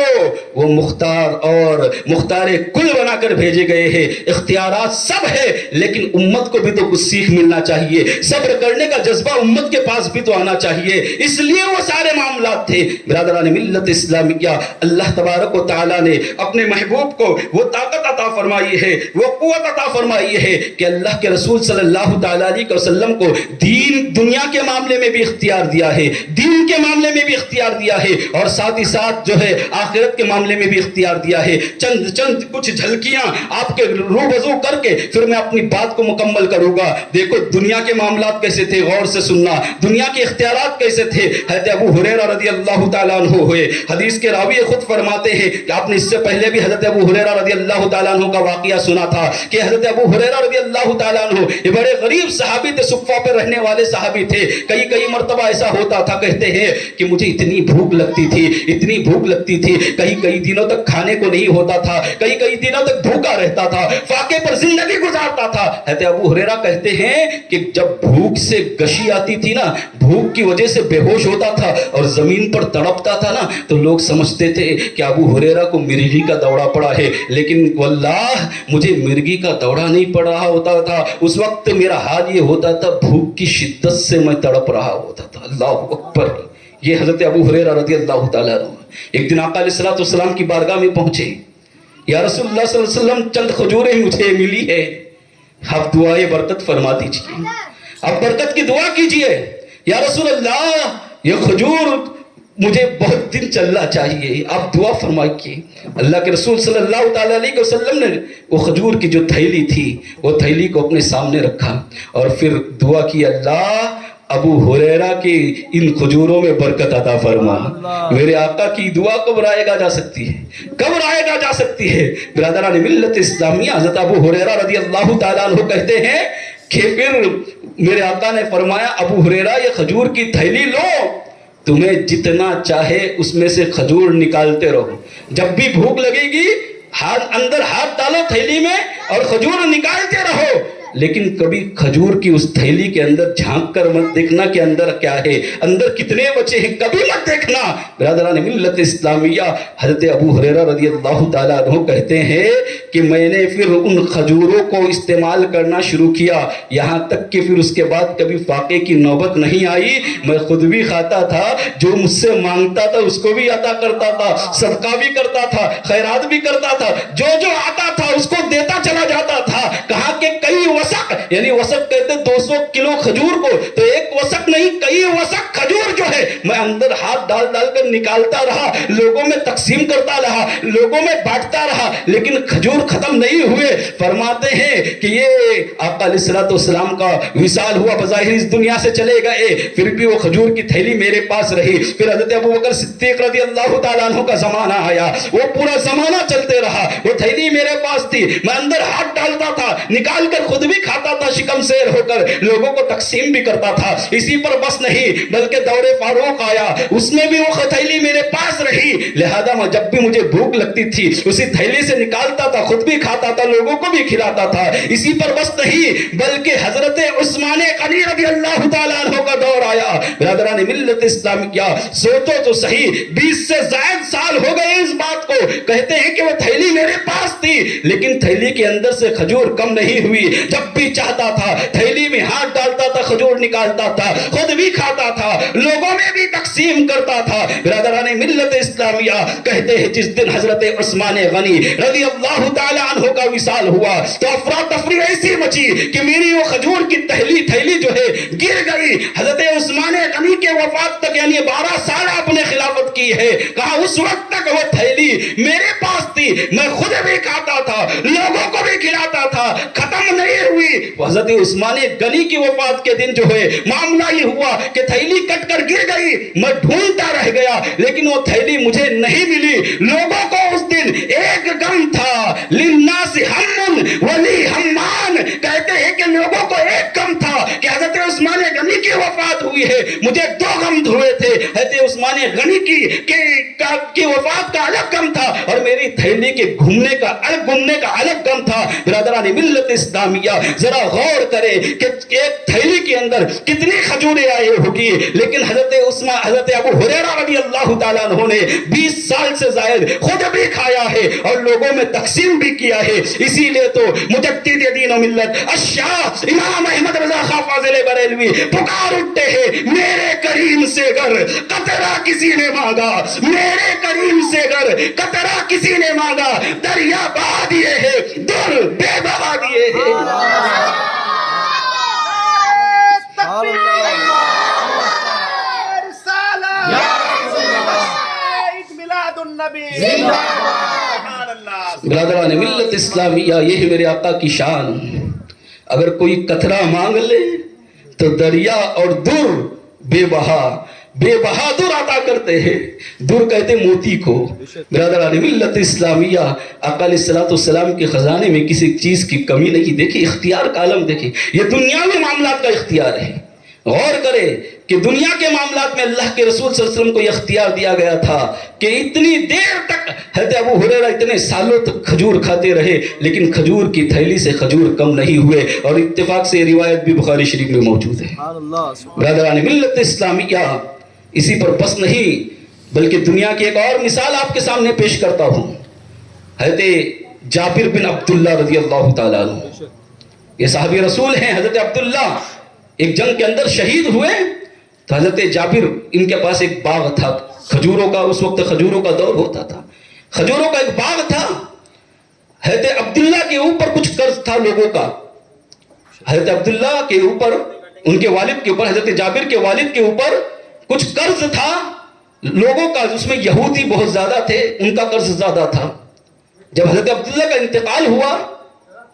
وہ مختار اور مختار کل بنا کر بھیجے گئے ہیں. اختیارات سب ہے لیکن امت کو بھی تو کچھ سیکھ ملنا چاہیے. صبر کرنے کا جذبہ امت کے پاس بھی تو آنا چاہیے. اس لیے وہ سارے معاملات تھے. برادران ملت اسلامیہ اللہ تبارک و تعالیٰ نے اپنے محبوب کو وہ طاقت عطا فرمائی ہے, وہ قوت عطا فرمائی ہے کہ اللہ کے رسول صلی اللہ تعالیٰ علیہ وسلم کو دین دنیا کے معاملے میں بھی اختیار دیا ہے, دین کے معاملے میں بھی اختیار دیا ہے اور ساتھ ہی ساتھ جو ہے آخرت کے معاملے میں بھی اختیار دیا ہے. چند کچھ جھلکیاں آپ کے روبرو کر کے پھر میں اپنی بات کو مکمل کروں گا. دیکھو دنیا کے معاملات کیسے تھے, غور سے سننا. دنیا کے اختیارات کیسے تھے. حضرت ابو ہریرہ رضی اللہ تعالیٰ عنہ ہوئے, حدیث کے راوی خود فرماتے ہیں کہ آپ نے اس سے پہلے بھی حضرت ابو ہریرہ رضی اللہ تعالیٰ عنہ کا واقعہ سنا تھا کہ حضرت ابو ہریرہ رضی اللہ تعالیٰ عنہ یہ بڑے غریب صحابی تھے, صفہ پہ رہنے والے صحابی تھے. کئی مرتبہ ایسا ہوتا تھا, کہتے ہیں کہ مجھے اتنی بھوک لگتی تھی, کئی دنوں تک کھانے کو نہیں ہوتا تھا, کئی دنوں تک بھوکا رہتا تھا, فاقے پر زندگی گزارتا تھا. حضرت ابو ہریرہ کہتے ہیں کہ جب بھوک سے گشی آتی تھی نا, بھوک کی وجہ سے بے ہوش ہوتا تھا اور زمین پر تڑپتا تھا نا, تو لوگ سمجھتے تھے کہ ابو ہریرہ کو مرغی کا دورہ پڑا ہے. لیکن واللہ مجھے مرغی کا دورہ نہیں پڑ رہا ہوتا تھا. اس وقت میرا حال یہ ہوتا تھا بھوک کی شدت سے میں تڑپ رہا ہوتا تھا. اللہ اکبر. یہ حضرت ابو ہریرہ رضی اللہ تعالیٰ عنہ ایک دن آقا علیہ الصلوۃ والسلام کی بارگاہ میں پہنچے. یا رسول اللہ صلی اللہ علیہ وسلم چند کھجوریں مجھے ملی ہے, آپ دعائے برکت فرما دیجیے, آپ برکت کی دعا کیجیے. یا رسول اللہ یہ کھجور مجھے بہت دن چلنا چاہیے, آپ دعا فرمائیے. اللہ کے رسول صلی اللہ تعالیٰ علیہ وسلم نے وہ کھجور کی جو تھیلی تھی وہ تھیلی کو اپنے سامنے رکھا اور پھر دعا کی, اللہ ابو ہریرہ کی ان کھجوروں میں برکت عطا فرما. میرے آقا کی دعا کب رائے جا سکتی ہے. برادران ملت اسلامیہ حضرت ابو ہریرہ رضی اللہ تعالیٰ عنہ کہتے ہیں کہ پھر میرے آقا نے فرمایا ابو ہریرہ یہ کھجور کی تھیلی لو, تمہیں جتنا چاہے اس میں سے کھجور نکالتے رہو, جب بھی بھوک لگے گی اندر ہاتھ ڈالو تھیلی میں اور کھجور نکالتے رہو. لیکن کبھی کھجور کی اس تھیلی کے اندر جھانک کر مت دیکھنا کہ اندر کیا ہے, اندر کتنے بچے ہیں, کبھی مت دیکھنا. برادران ملت اسلامیہ حضرت ابو ہریرہ رضی اللہ تعالیٰ عنہ کہتے ہیں کہ میں نے پھر ان کھجوروں کو استعمال کرنا شروع کیا, یہاں تک کہ پھر اس کے بعد کبھی فاقے کی نوبت نہیں آئی. میں خود بھی کھاتا تھا, جو مجھ سے مانگتا تھا اس کو بھی عطا کرتا تھا, صدقہ بھی کرتا تھا, خیرات بھی کرتا تھا, جو آتا تھا اس کو دیتا چلا جاتا تھا. کہا کہ کئی وسق, یعنی وسق کہتے 200 کلو کھجور کو, تو ایک وسق نہیں کئی وسق کھجور جو ہے میں اندر ہاتھ ڈال کر نکالتا رہا, لوگوں میں تقسیم کرتا رہا, لوگوں میں بانٹتا رہا, لیکن کھجور ختم نہیں ہوئے. فرماتے ہیں کہ یہ آقا علیہ الصلوۃ والسلام کا وصال ہوا, بظاہر اس دنیا سے چلے گئے, پھر بھی وہ کھجور کی تھیلی میرے پاس رہی. پھر حضرت ابو بکر صدیق رضی اللہ تعالیٰ عنہ کا زمانہ آیا, وہ پورا زمانہ چلتے رہا, وہ تھیلی میرے پاس تھی, میں اندر ہاتھ ڈالتا تھا, نکال کر خود بھی کھاتا تھا, شکم سیر ہو کر لوگوں کو تقسیم بھی کرتا تھا. اسی پر بس نہیں بلکہ دور فاروق آیا, اس میں بھی وہ تھیلی میرے پاس رہی. لہذا میں جب بھی مجھے بھوک لگتی تھی اسی تھیلی سے نکالتا تھا, خود بھی کھاتا تھا, لوگوں کو بھی کھلاتا تھا. اسی پر بس نہیں بلکہ حضرت عثمان غنی رضی اللہ تعالیٰ عنہ کا دور آیا. برادران ملت اسلامیہ سوچو تو صحیح, 20 سے زائد سال ہو گئے اس بات کو. کہتے ہیں کہ وہ تھیلی میرے پاس تھی لیکن تھیلی کے اندر سے کھجور کم نہیں ہوئی. جب بھی چاہتا تھا تھیلی میں ہاتھ ڈالتا تھا, کھجور نکالتا تھا, خود بھی کھاتا تھا, لوگوں میں بھی تقسیم کرتا تھا. برادران ملت اسلامیہ کہتے ہیں جس دن حضرت عثمان غنی رضی اللہ تعالیٰ عنہ کا وصال ہوا تو افراتفری ایسی مچی کہ میری وہ کھجور کی تھیلی جو ہے گر گئی. حضرت عثمان غنی کے وفات تک یعنی 12 سال آپ نے خلافت کی ہے, کہا اس وقت تک وہ تھیلی میرے پاس تھی, میں خود بھی کھاتا تھا, لوگوں کو بھی کھلاتا تھا, ختم نہیں ہوئی. حضرت عثمان غنی کی وفات کے دن جو ہے معاملہ یہ ہوا کہ تھیلی کٹ کر گر گئی, میں ڈھونڈتا رہ گیا لیکن وہ تھیلی مجھے نہیں ملی. لوگوں کو اس دن ایک غم تھا, للناس ہم ولی ہمان, کہتے ہیں کہ لوگوں کو ایک غم تھا کہ حضرت عثمان غنی کی وفات ہوئی ہے، مجھے دو غم ہوئے تھے، حضرت عثمان غنی کی وفات کا الگ غم تھا اور میری تھیلی کے گھومنے کا الگ غم تھا۔ برادران ملت اسلامیہ ذرا غور کرے کہ ایک تھیلی کے اندر کتنی کھجوریں آئی ہوگی، لیکن حضرت ابو ہریرہ رضی اللہ تعالیٰ عنہ نے 20 سال سے زائد خود بھی کھایا ہے اور لوگوں میں تقسیم بھی کیا ہے۔ اسی لیے تو مجدد دین و ملت الشاہ امام احمد رضا خان فاضل بریلوی پکار اٹھتے ہیں، میرے کریم سے گر قطرہ کسی نے مانگا، میرے کریم سے گر قطرہ کسی نے مانگا، دریا بہا دیے ہیں، در بے بہا دیے ہیں۔ برادران ملت اسلامیہ یہ میرے آقا کی شان، اگر کوئی قطرہ مانگ لے تو دریا اور در بے بہا در عطا کرتے ہیں، در کہتے موتی کو۔ برادران ملت اسلامیہ آقا علیہ السلام کے خزانے میں کسی چیز کی کمی نہیں۔ دیکھیں اختیار کا عالم، دیکھیں یہ دنیاوی معاملات کا اختیار ہے۔ غور کرے کہ دنیا کے معاملات میں اللہ کے رسول صلی اللہ علیہ وسلم کو یہ اختیار دیا گیا تھا کہ اتنی دیر تک حضرت ابو ہریرہ اتنے سالوں تک کھجور کھاتے رہے، لیکن کھجور کی تھیلی سے کھجور کم نہیں ہوئے، اور اتفاق سے یہ روایت بھی بخاری شریف میں موجود ہے۔ برادران ملت اسلامیہ اسی پر بس نہیں بلکہ دنیا کی ایک اور مثال آپ کے سامنے پیش کرتا ہوں۔ حضرت جابر بن عبداللہ رضی اللہ تعالیٰ عنہ، یہ صحابی رسول ہیں۔ حضرت عبداللہ ایک جنگ کے اندر شہید ہوئے تو حضرت جابر ان کے پاس ایک باغ تھا کھجوروں کا، اس وقت کھجوروں کا دور ہوتا تھا، کھجوروں کا ایک باغ تھا۔ حضرت عبداللہ کے اوپر کچھ قرض تھا لوگوں کا، حضرت عبداللہ کے اوپر، ان کے والد کے اوپر، حضرت جابر کے والد کے اوپر کچھ قرض تھا لوگوں کا، اس میں یہودی بہت زیادہ تھے، ان کا قرض زیادہ تھا۔ جب حضرت عبداللہ کا انتقال ہوا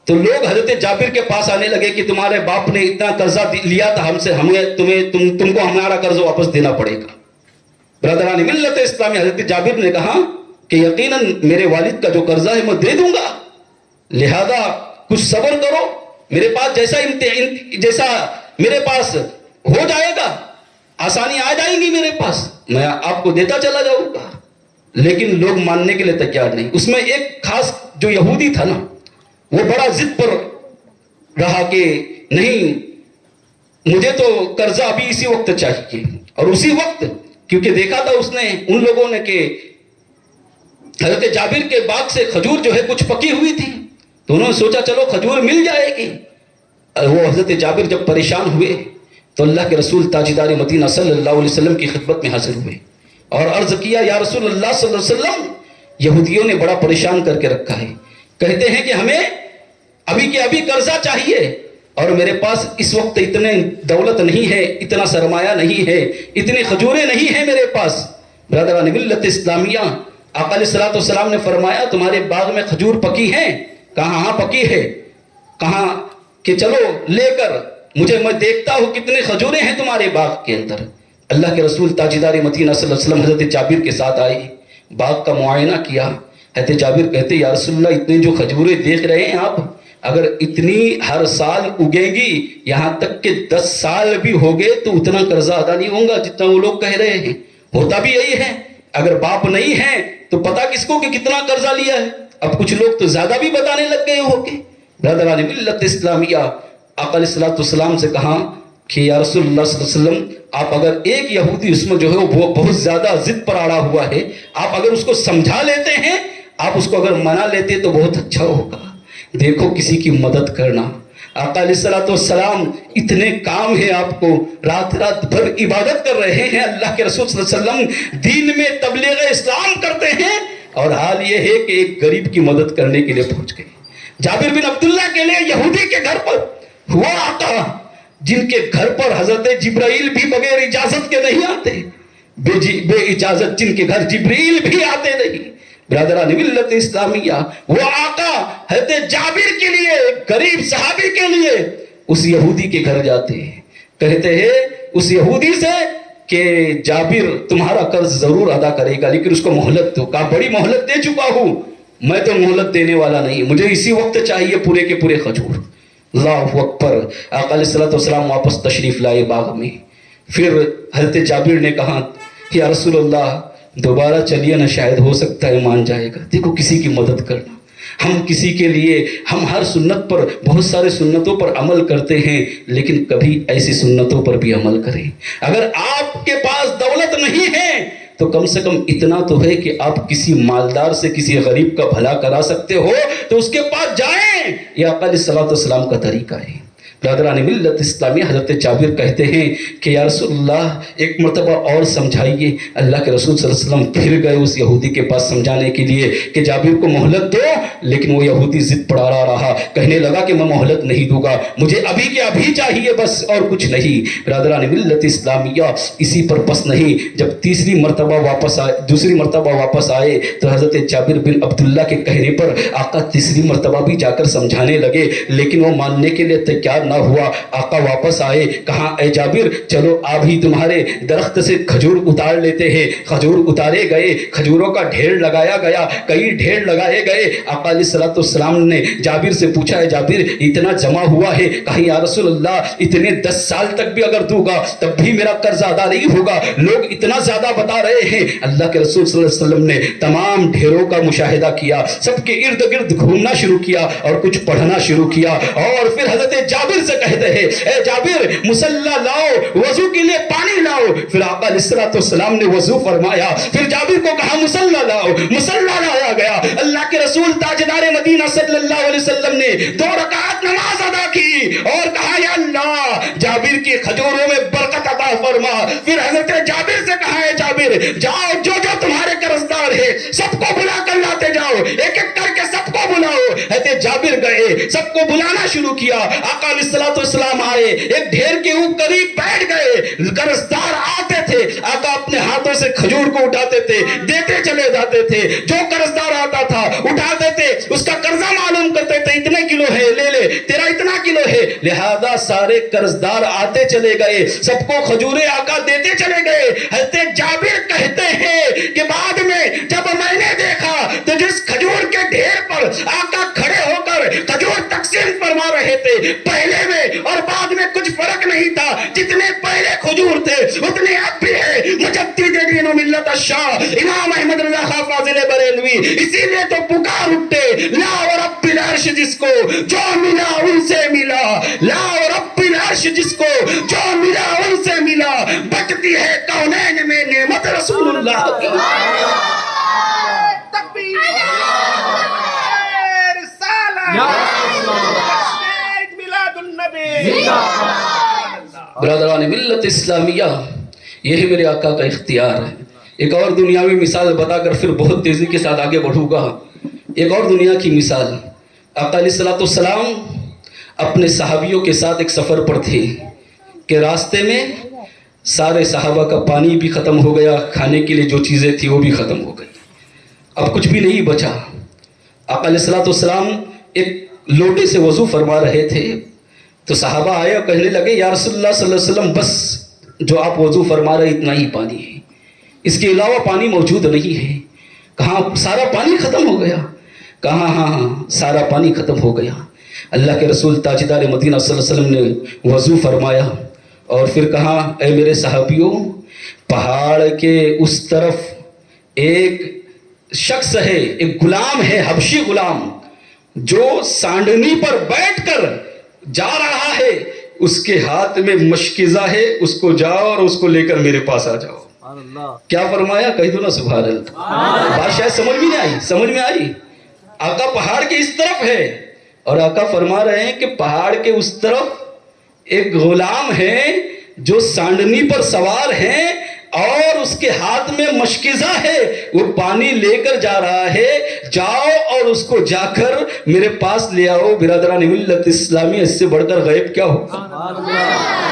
تو لوگ حضرت جابر کے پاس آنے لگے کہ تمہارے باپ نے اتنا قرضہ لیا تھا ہم سے، تم کو ہمارا قرض واپس دینا پڑے گا۔ برادران ملت اسلامی حضرت جابر نے کہا کہ یقیناً میرے والد کا جو قرضہ ہے میں دے دوں گا، لہذا کچھ صبر کرو، میرے پاس جیسا میرے پاس ہو جائے گا، آسانی آ جائیں گی میرے پاس، میں آپ کو دیتا چلا جاؤں گا۔ لیکن لوگ ماننے کے لیے تیار نہیں۔ اس میں ایک خاص جو یہودی تھا نا، وہ بڑا ضد پر رہا کہ نہیں، مجھے تو قرضہ ابھی اسی وقت چاہیے، اور اسی وقت کیونکہ دیکھا تھا اس نے ان لوگوں نے کہ حضرت جابر کے باغ سے کھجور جو ہے کچھ پکی ہوئی تھی، تو انہوں نے سوچا چلو کھجور مل جائے گی۔ وہ حضرت جابر جب پریشان ہوئے تو اللہ کے رسول تاجدار مدینہ صلی اللہ علیہ وسلم کی خدمت میں حاضر ہوئے اور عرض کیا، یا رسول اللہ صلی اللہ علیہ وسلم، یہودیوں نے بڑا پریشان کر کے رکھا ہے، کہتے ہیں کہ ہمیں ابھی کے ابھی قرضہ چاہیے اور میرے پاس اس وقت اتنے دولت نہیں ہے، اتنا سرمایہ نہیں ہے، اتنی کھجوریں نہیں ہیں میرے پاس۔ برادران ملت اسلامیہ آقا علیہ السلام نے فرمایا تمہارے باغ میں کھجور پکی ہیں؟ کہاں ہاں پکی ہے۔ کہاں کہ چلو لے کر مجھے، میں دیکھتا ہوں کتنے کھجوریں ہیں تمہارے باغ کے اندر۔ اللہ کے رسول تاجدار مدینہ صلی اللہ علیہ وسلم حضرت جابر کے ساتھ آئے، باغ کا معائنہ کیا۔ حضرت جابر کہتے یا رسول اللہ اتنے جو کھجوریں دیکھ رہے ہیں آپ، اگر اتنی ہر سال اگے گی، یہاں تک کہ 10 سال بھی ہو گئے تو اتنا قرضہ ادا نہیں ہوگا جتنا وہ لوگ کہہ رہے ہیں۔ ہوتا بھی یہی ہے، اگر باپ نہیں ہے تو پتا کس کو کہ کتنا قرضہ لیا ہے۔ اب کچھ لوگ تو زیادہ بھی بتانے لگ گئے ہو کے۔ برادران ملت اسلامیہ آقا علیہ السلام سے کہا کہ یا رسول اللہ صلی اللہ علیہ وسلم، آپ اگر ایک یہودی اس میں جو ہے وہ بہت زیادہ ضد پر اڑا ہوا ہے، آپ اگر اس کو سمجھا لیتے ہیں، آپ اس کو اگر منا لیتے تو بہت اچھا ہوگا۔ دیکھو کسی کی مدد کرنا، آقا علیہ السلام اتنے کام ہیں آپ کو، رات بھر عبادت کر رہے ہیں، اللہ کے رسول صلی اللہ علیہ وسلم دین میں تبلیغ اسلام کرتے ہیں، اور حال یہ ہے کہ ایک غریب کی مدد کرنے کے لیے پہنچ گئے۔ جابر بن عبداللہ کے لیے یہودی کے گھر پر ہوا آقا، جن کے گھر پر حضرت جبرائیل بھی بغیر اجازت کے نہیں آتے، بے اجازت جن کے گھر جبرائیل بھی آتے نہیں۔ برادران ملت اسلامیہ وہ آقا حضرت جابر کے لیے، غریب صحابی کے لیے اس یہودی کے گھر جاتے ہیں، کہتے ہیں اس یہودی سے کہ جابر تمہارا قرض ضرور ادا کرے گا لیکن اس کو مہلت دو۔ کہا بڑی مہلت دے چکا ہوں، میں تو مہلت دینے والا نہیں، مجھے اسی وقت چاہیے پورے کے پورے کھجور۔ اللہ اکبر. آقا علیہ الصلوۃ والسلام واپس تشریف لائے باغ میں. پھر حضرت جابر نے کہا یا رسول اللہ دوبارہ چلیے نا, شاید ہو سکتا ہے مان جائے گا. دیکھو کسی کی مدد کرنا, ہم کسی کے لیے, ہم ہر سنت پر, بہت سارے سنتوں پر عمل کرتے ہیں, لیکن کبھی ایسی سنتوں پر بھی عمل کریں. اگر آپ کے پاس دولت نہیں ہے تو کم سے کم اتنا تو ہے کہ آپ کسی مالدار سے کسی غریب کا بھلا کرا سکتے ہو تو اس کے پاس جائیں. یہ آقا علیہ الصلوۃ والسلام کا طریقہ ہے. برادران ملت اسلامی, حضرت جابر کہتے ہیں کہ یا رسول اللہ ایک مرتبہ اور سمجھائیے. اللہ کے رسول صلی اللہ علیہ وسلم پھر گئے اس یہودی کے پاس سمجھانے کے لیے کہ جابر کو مہلت دو, لیکن وہ یہودی ضد پڑا رہا, کہنے لگا کہ میں مہلت نہیں دوں گا, مجھے ابھی کے ابھی چاہیے بس اور کچھ نہیں. برادران ملت اسلامیہ اسی پر بس نہیں, جب تیسری مرتبہ واپس آئے, دوسری مرتبہ واپس آئے تو حضرت جابر بن عبداللہ کے کہنے پر آقا تیسری مرتبہ بھی جا کر سمجھانے لگے, لیکن وہ ماننے کے لیے تیار نہ ہوا. آقا واپس آئے, کہا اے جابر چلو آپ ہی تمہارے درخت سے کھجور اتار لیتے ہیں. کھجور اتارے گئے, کھجوروں کا ڈھیر لگایا گیا, کئی ڈھیر لگائے گئے. آقا علیہ الصلوۃ والسلام نے جابر سے پوچھا ہے جابر اتنا جمع ہوا ہے؟ کہا یا رسول اللہ اتنے 10 سال تک بھی اگر دوں گا تب بھی میرا قرض ادا نہیں ہوگا, لوگ اتنا زیادہ بتا رہے ہیں. اللہ کے رسول صلی اللہ علیہ وسلم نے تمام ڈھیروں کا مشاہدہ کیا, سب کے ارد گرد گھومنا شروع کیا اور کچھ پڑھنا شروع کیا, اور پھر حضرت جابر سے کہتے ہیں اے جابر مصلی لاؤ, وضو کے لیے پانی لاؤ. پھر آقا علیہ الصلوۃ والسلام نے وضو فرمایا, پھر جابر کو کہا مصلی لاؤ, مصلی لایا گیا. اللہ کے رسول تاجدار مدینہ صلی اللہ علیہ وسلم نے 2 رکعت نماز ادا کی اور کہا یا اللہ جابر کی کھجوروں میں برکت عطا فرما. پھر حضرت جابر سے کہا ہے جابر جاؤ جو تمہارے قرضدار ہے سب کو بلا کر لاتے جاؤ, ایک ایک کر کے سب کو بلاؤ. حضرت جابر گئے, سب کو بلانا شروع کیا. آقا علیہ الصلوۃ والسلام آئے, ایک ڈھیر کے قریب بیٹھ گئے. قرضدار آتے تھے, آقا اپنے ہاتھوں سے کھجور کو اٹھاتے تھے, دیتے چلے جاتے تھے. جو قرضدار آتا تھا اٹھاتے تھے, اس کا قرضہ معلوم کرتے تھے, اتنے کلو ہے لے لے, تیرا اتنا کلو ہے. لہذا سارے قرضدار آتے چلے گئے, سب کو کھجوریں آقا دیتے چلے گئے. حضرت جابر کہتے ہیں کہ بعد میں جب میں نے دیکھا تو جس کھجور کے ڈھیر پر آقا کھڑے ہو کر کھجور تقسیم فرما رہے تھے, پہلے میں اور بعد میں کچھ فرق نہیں تھا. جتنے پہلے کھجور تھے اتنے اب بھی ہے. مجدد دین و ملت الشاہ امام احمد رضا خان فاضل بریلوی اسی لیے تو پکار اٹھتے لا و رب العرش جس کو جو ملا ان سے ملا, لا و رب العرش جس کو جو ملا ان سے ملا, بٹتی ہے کونین میں نعمت رسول اللہ کی. تکبیر, رسالہ, میلاد النبی. برادران ملت اسلامیہ یہی میرے آقا کا اختیار ہے. ایک اور دنیاوی مثال بتا کر پھر بہت تیزی کے ساتھ آگے بڑھوں گا. ایک اور دنیا کی مثال, آقا علیہ الصلوۃ والسلام اپنے صحابیوں کے ساتھ ایک سفر پر تھے کہ راستے میں سارے صحابہ کا پانی بھی ختم ہو گیا, کھانے کے لیے جو چیزیں تھیں وہ بھی ختم ہو گئی, اب کچھ بھی نہیں بچا. آقا علیہ الصلوۃ والسلام ایک لوٹے سے وضو فرما رہے تھے تو صحابہ آئے اور کہنے لگے یا رسول اللہ صلی اللہ علیہ وسلم بس جو آپ وضو فرما رہے اتنا ہی پانی ہے, اس کے علاوہ پانی موجود نہیں ہے. کہاں سارا پانی ختم ہو گیا؟ کہاں ہاں سارا پانی ختم ہو گیا. اللہ کے رسول تاجدار مدینہ صلی اللہ علیہ وسلم نے وضو فرمایا اور پھر کہا اے میرے صحابیوں, پہاڑ کے اس طرف ایک شخص ہے, ایک غلام ہے, حبشی غلام, جو سانڈنی پر بیٹھ کر جا رہا ہے, اس کے ہاتھ میں مشکزہ ہے, اس کو جاؤ اور اس کو لے کر میرے پاس آ جاؤ. کیا فرمایا؟ کہہ دو نا سبحان اللہ. بات شاید سمجھ بھی نہیں آئی, سمجھ میں آئی. آقا پہاڑ کے اس طرف ہے اور آقا فرما رہے ہیں کہ پہاڑ کے اس طرف ایک غلام ہے جو سانڈنی پر سوار ہیں اور اس کے ہاتھ میں مشکزہ ہے, وہ پانی لے کر جا رہا ہے, جاؤ اور اس کو جا کر میرے پاس لے آؤ. برادران ملت اسلامی اس سے بڑھ کر غیب کیا ہو؟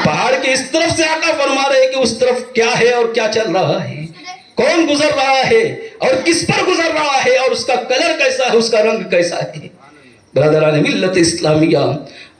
پہاڑ کے اس طرف سے آقا فرما رہے ہیں کہ اس طرف کیا ہے اور کیا چل رہا ہے, کون گزر رہا ہے اور کس پر گزر رہا ہے اور اس کا کلر کیسا ہے, اس کا رنگ کیسا ہے. برادران ملت اسلامیہ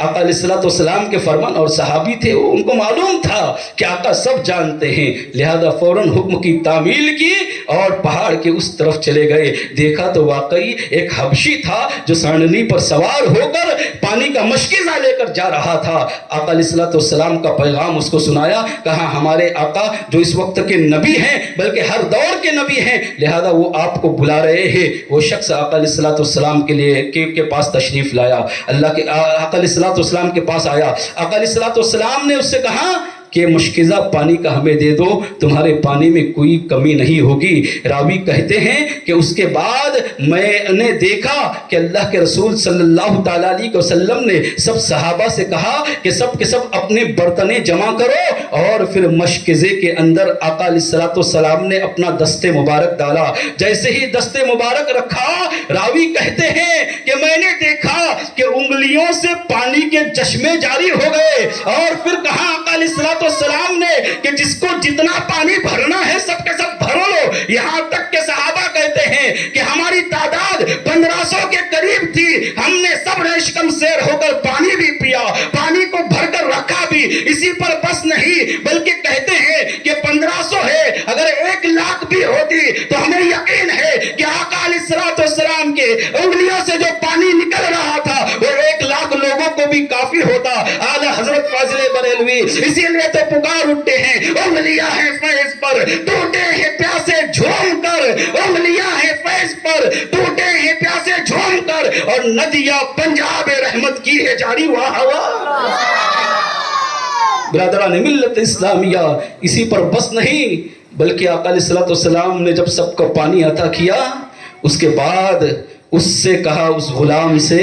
آقا علیہ الصلوۃ والسلام کے فرمان اور صحابی تھے، ان کو معلوم تھا کہ آقا سب جانتے ہیں، لہذا فوراً حکم کی تعمیل کی اور پہاڑ کے اس طرف چلے گئے۔ دیکھا تو واقعی ایک حبشی تھا جو سانڈلی پر سوار ہو کر پانی کا مشکیزہ لے کر جا رہا تھا۔ آقا علیہ الصلوۃ والسلام کا پیغام اس کو سنایا، کہا ہمارے آقا جو اس وقت کے نبی ہیں بلکہ ہر دور کے نبی ہیں، لہذا وہ آپ کو بلا رہے ہیں۔ وہ شخص آقا علیہ الصلوۃ والسلام کے پاس تشریف لایا، اللہ کے آقا علیہ الصلوۃ والسلام کے پاس آیا۔ آقا علیہ الصلوۃ والسلام نے اس سے کہا کہ مشکیزہ پانی کا ہمیں دے دو، تمہارے پانی میں کوئی کمی نہیں ہوگی۔ راوی کہتے ہیں کہ اس کے بعد میں نے دیکھا کہ اللہ کے رسول صلی اللہ تعالیٰ علیہ وسلم نے سب صحابہ سے کہا کہ سب کے سب اپنے برتنیں جمع کرو، اور پھر مشکیزے کے اندر آقا علیہ الصلوۃ والسلام نے اپنا دست مبارک ڈالا۔ جیسے ہی دست مبارک رکھا، راوی کہتے ہیں کہ میں نے دیکھا کہ انگلیوں سے پانی کے چشمے جاری ہو گئے، اور پھر کہا آقا علیہ الصلوۃ والسلام نے کہ جس کو جتنا پانی بھرنا ہے سب کے سب بھر لو۔ یہاں تک کہ صحابہ کہتے ہیں کہ ہماری تعداد 1500 کے قریب تھی، ہم نے سب نے شکم سیر ہو کر پانی بھی پیا، پانی کو بھر کر رکھا بھی۔ اسی پر بس نہیں بلکہ کہتے ہیں کہ 1500 ہے، اگر 1,00,000 بھی ہوتی تو ہمیں یقین ہے کہ آقا علیہ الصلوۃ والسلام کے انگلیوں سے جو پانی نکل رہا تھا وہ 1,00,000 لوگوں کو بھی کافی ہوتا۔ اعلیٰ حضرت فاضل بریلوی اسی لیے تو پکار اٹھتے ہیں، انگلیاں ہیں فیض پر ٹوٹے ہیں پیاسے جھوم کر، انگلیاں ہیں فیض پر ٹوٹے ہیں پیاسے جھوم کر، اور ندیاں پنجاب رحمت کی ہے جاری۔ واہ واہ برادران ملت اسلامیہ، اسی پر بس نہیں بلکہ آقا علیہ الصلوۃ والسلام نے جب سب کو پانی عطا کیا، اس کے بعد اس سے کہا، اس غلام سے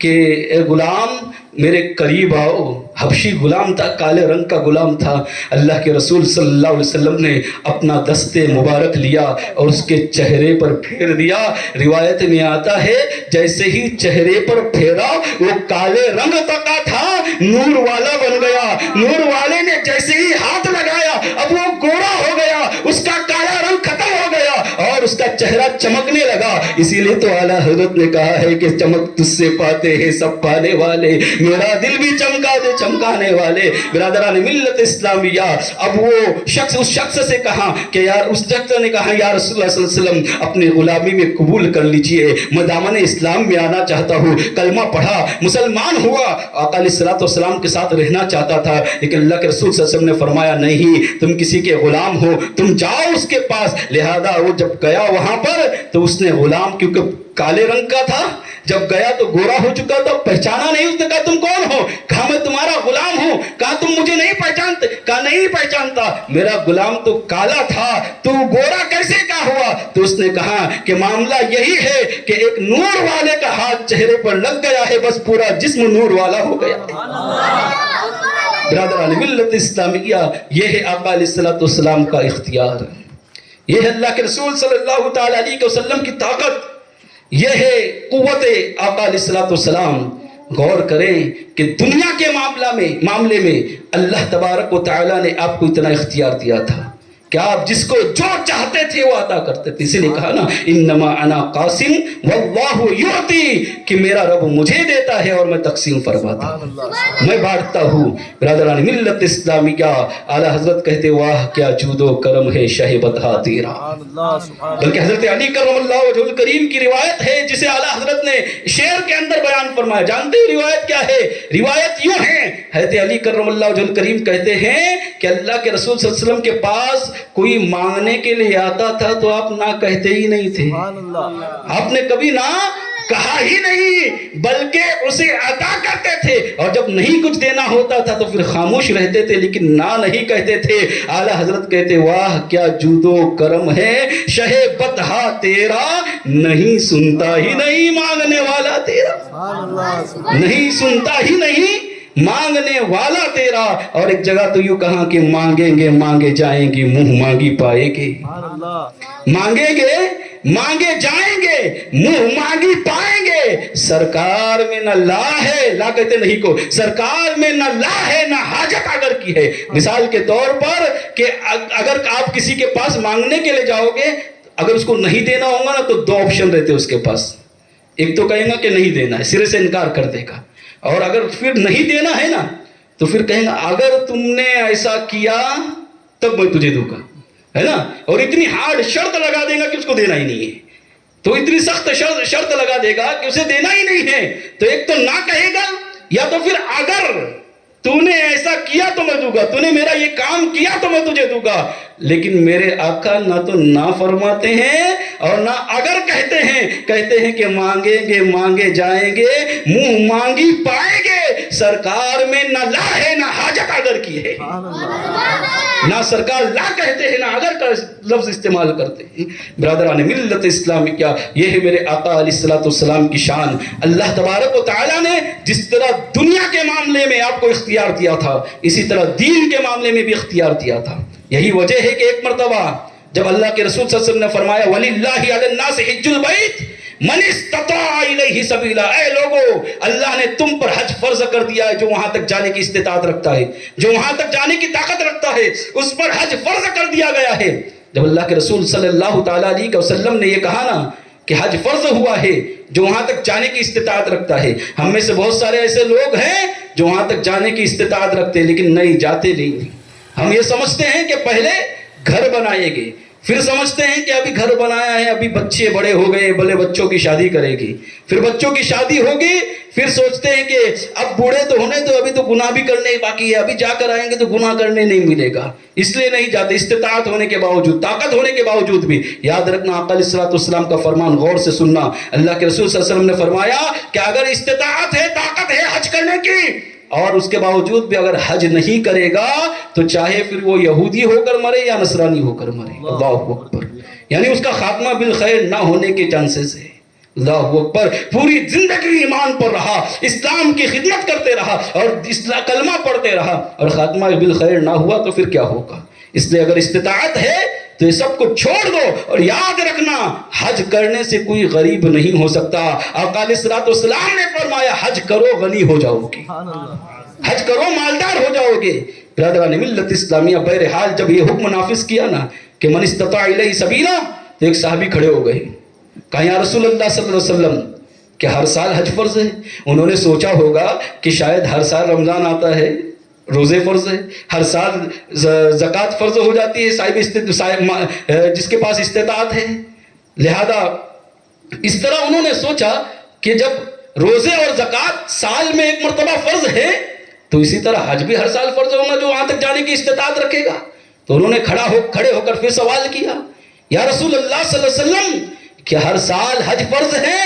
کہ اے غلام میرے قریب آؤ۔ حبشی غلام تھا، کالے رنگ کا غلام تھا۔ اللہ کے رسول صلی اللہ علیہ وسلم نے اپنا دست مبارک لیا اور اس کے چہرے پر پھیر دیا۔ روایت میں آتا ہے جیسے ہی چہرے پر پھیرا وہ کالے رنگ کا تھا، نور والا بن گیا۔ نور والے نے جیسے ہی ہاتھ لگایا اب وہ گورا ہو گیا، اس کا کالا رنگ ختم ہو گیا اور اس کا چہرہ چمکنے لگا۔ اسی لیے تو اعلیٰ حضرت نے کہا ہے کہ چمک تجھ سے پاتے ہیں سب پانے والے، میرا دل بھی چمکا دے چمکانے والے۔ برادران ملت اسلامیہ، اب وہ شخص اس شخص سے کہا کہ یار، اس شخص نے کہا یا رسول اللہ صلی اللہ علیہ وسلم اپنی غلامی میں قبول کر لیجئے، میں دامن اسلام میں آنا چاہتا ہوں۔ کلمہ پڑھا، مسلمان ہوا، آقا علیہ الصلوۃ والسلام کے ساتھ رہنا چاہتا تھا، لیکن اللہ کے رسول صلی اللہ علیہ وسلم نے فرمایا نہیں، تم کسی کے غلام ہو، تم جاؤ اس کے پاس۔ لہذا وہ جب گیا وہاں پر تو اس نے غلام، کیونکہ کالے رنگ کا تھا، جب گیا تو گورا ہو چکا تھا، پہچانا نہیں۔ اس نے کہا تم کون ہو؟ کہا میں تمہارا غلام ہوں۔ کہا تم مجھے نہیں پہچانتے؟ کہا نہیں پہچانتا، میرا غلام تو کالا تھا، تو گورا کیسے کا ہوا؟ تو اس نے کہا کہ معاملہ یہی ہے کہ ایک نور والے کا ہاتھ چہرے پر لگ گیا ہے، بس پورا جسم نور والا ہو گیا۔ برادران ملت اسلامیہ، یہ ہے آقا علیہ الصلوۃ والسلام کا اختیار، یہ ہے اللہ کے رسول صلی اللہ تعالیٰ علیہ وسلم کی طاقت، یہ ہے قوت آقا علیہ الصلوۃ والسلام۔ غور کریں کہ دنیا کے معاملے میں اللہ تبارک و تعالیٰ نے آپ کو اتنا اختیار دیا تھا کہ آپ جس کو جو چاہتے تھے وہ عطا کرتے تھے۔ اسی لیے کہا نا انما انا قاسم واللہ یعطی، کہ میرا رب مجھے دیتا ہے اور میں تقسیم فرماتا ہوں، میں بانٹتا ہوں۔ برادران ملت اسلامیہ، اعلیٰ حضرت کہتے واہ کیا جود و کرم ہے شہ بطحہ تیرا۔ بلکہ حضرت علی کرم اللہ وجہ الکریم کی روایت ہے جسے اعلیٰ حضرت نے شعر کے اندر بیان فرمایا۔ جانتے ہیں روایت کیا ہے؟ روایت یوں ہے، حضرت علی کرم اللہ وجہ الکریم کہتے ہیں کہ اللہ کے رسول صلی اللہ علیہ وسلم کے پاس کوئی مانگنے کے لیے آتا تھا تو آپ نہ کہتے ہی نہیں تھے، آپ نے کبھی نہ کہا ہی نہیں بلکہ اسے عطا کرتے تھے، اور جب نہیں کچھ دینا ہوتا تھا تو پھر خاموش رہتے تھے لیکن نہ نہیں کہتے تھے۔ اعلیٰ حضرت کہتے واہ کیا جود و کرم ہے شہ بطحہ تیرا، نہیں سنتا ہی نہیں مانگنے والا تیرا، نہیں سنتا ہی نہیں مانگنے والا تیرا۔ اور ایک جگہ تو یوں کہا کہ مانگیں گے مانگے جائیں گے منہ مانگی پائے گے، مانگیں گے مانگے جائیں گے منہ مانگی پائیں گے۔ سرکار میں نہ لا ہے، لا کہتے نہیں کو، سرکار میں نہ لا ہے نہ حاجت اگر کی ہے۔ مثال کے طور پر کہ اگر آپ کسی کے پاس مانگنے کے لیے جاؤ گے، اگر اس کو نہیں دینا ہوگا نا تو دو آپشن رہتے اس کے پاس، ایک تو کہیں گا کہ نہیں دینا ہے، سرے سے انکار کر دے گا، اور اگر پھر نہیں دینا ہے نا تو پھر کہیں گا اگر تم نے ایسا کیا تب میں تجھے دوں گا، ہے نا، اور اتنی ہارڈ شرط لگا دے گا کہ اس کو دینا ہی نہیں ہے، تو اتنی سخت شرط لگا دے گا کہ اسے دینا ہی نہیں ہے، تو ایک تو نہ کہے گا، یا تو پھر اگر تو نے ایسا کیا تو میں دوں گا، تو نے میرا یہ کام کیا تو میں تجھے دوں گا۔ لیکن میرے آقا نہ تو نہ فرماتے ہیں اور نہ اگر کہتے ہیں کہ مانگیں گے مانگے جائیں گے، منہ مانگی پائیں گے، سرکار میں نہ لا ہے نہ حاجت اگر کی ہے، نہ سرکار لا کہتے ہیں نہ اگر کا لفظ استعمال کرتے ہیں۔ برادران ملت اسلامی، کیا یہ ہے میرے آقا علیہ السلام کی شان۔ اللہ تبارک و تعالیٰ نے جس طرح دنیا کے معاملے میں آپ کو اختیار دیا تھا، اسی طرح دین کے معاملے میں بھی اختیار دیا تھا۔ یہی وجہ ہے کہ ایک مرتبہ جب اللہ کے رسول صلی اللہ علیہ وسلم نے فرمایا وَلِلَّهِ عَلَى النَّاسِ حِجُّ الْبَيْتِ مَنِ اسْتَطَاعَ إِلَيْهِ سَبِيلًا، اے لوگو اللہ نے تم پر حج فرض کر دیا ہے جو وہاں تک جانے کی استطاعت رکھتا ہے، جو وہاں تک جانے کی طاقت رکھتا ہے، اس پر حج فرض کر دیا گیا ہے۔ جب اللہ کے رسول صلی اللہ تعالیٰ علیہ وسلم نے یہ کہا نا کہ حج فرض ہوا ہے جو وہاں تک جانے کی استطاعت رکھتا ہے، ہم میں سے بہت سارے ایسے لوگ ہیں جو وہاں تک جانے کی استطاعت رکھتے ہیں لیکن نہیں جاتے نہیں۔ ہم یہ سمجھتے ہیں کہ پہلے گھر بنائیں گے، پھر سمجھتے ہیں کہ ابھی گھر بنایا ہے، ابھی بچے بڑے ہو گئے، بلے بچوں کی شادی کرے گی، پھر بچوں کی شادی ہوگی، پھر سوچتے ہیں کہ اب بوڑھے تو ہونے تو ابھی تو گناہ بھی کرنے باقی ہے، ابھی جا کر آئیں گے تو گناہ کرنے نہیں ملے گا، اس لیے نہیں جاتے، استطاعت ہونے کے باوجود، طاقت ہونے کے باوجود بھی۔ یاد رکھنا آقا علیہ السلام کا فرمان غور سے سننا، اللہ کے رسول صلی اللہ علیہ وسلم نے فرمایا کہ اگر استطاعت ہے، طاقت ہے حج کرنے کی، اور اس کے باوجود بھی اگر حج نہیں کرے گا تو چاہے پھر وہ یہودی ہو کر مرے یا نصرانی ہو کر مرے، اللہ اکبر، یعنی اس کا خاتمہ بالخیر نہ ہونے کے چانسز ہے۔ اللہ اکبر، پوری زندگی ایمان پر رہا، اسلام کی خدمت کرتے رہا اور کلمہ پڑھتے رہا اور خاتمہ بالخیر نہ ہوا تو پھر کیا ہوگا؟ اس لیے اگر استطاعت ہے تو یہ سب کو چھوڑ دو، اور یاد رکھنا حج کرنے سے کوئی غریب نہیں ہو سکتا۔ آقا علیہ السلام نے فرمایا حج کرو غنی ہو جاؤ گے، حج کرو مالدار ہو جاؤ گے۔ برادران ملت اسلامیہ، بہرحال جب یہ حکم نافذ کیا نا کہ من استطاع الیہ سبیلا، تو ایک صحابی کھڑے ہو گئے، کہا یا رسول اللہ صلی اللہ علیہ وسلم کہ ہر سال حج فرض ہے؟ انہوں نے سوچا ہوگا کہ شاید ہر سال رمضان آتا ہے، روزے فرض ہے، ہر سال زکوٰۃ فرض ہو جاتی ہے جس کے پاس استطاعت ہے، لہذا اس طرح انہوں نے سوچا کہ جب روزے اور زکوٰۃ سال میں ایک مرتبہ فرض ہے تو اسی طرح حج بھی ہر سال فرض ہوگا جو وہاں تک جانے کی استطاعت رکھے گا۔ تو انہوں نے کھڑے ہو کر پھر سوال کیا یا رسول اللہ صلی اللہ علیہ وسلم کہ ہر سال حج فرض ہے؟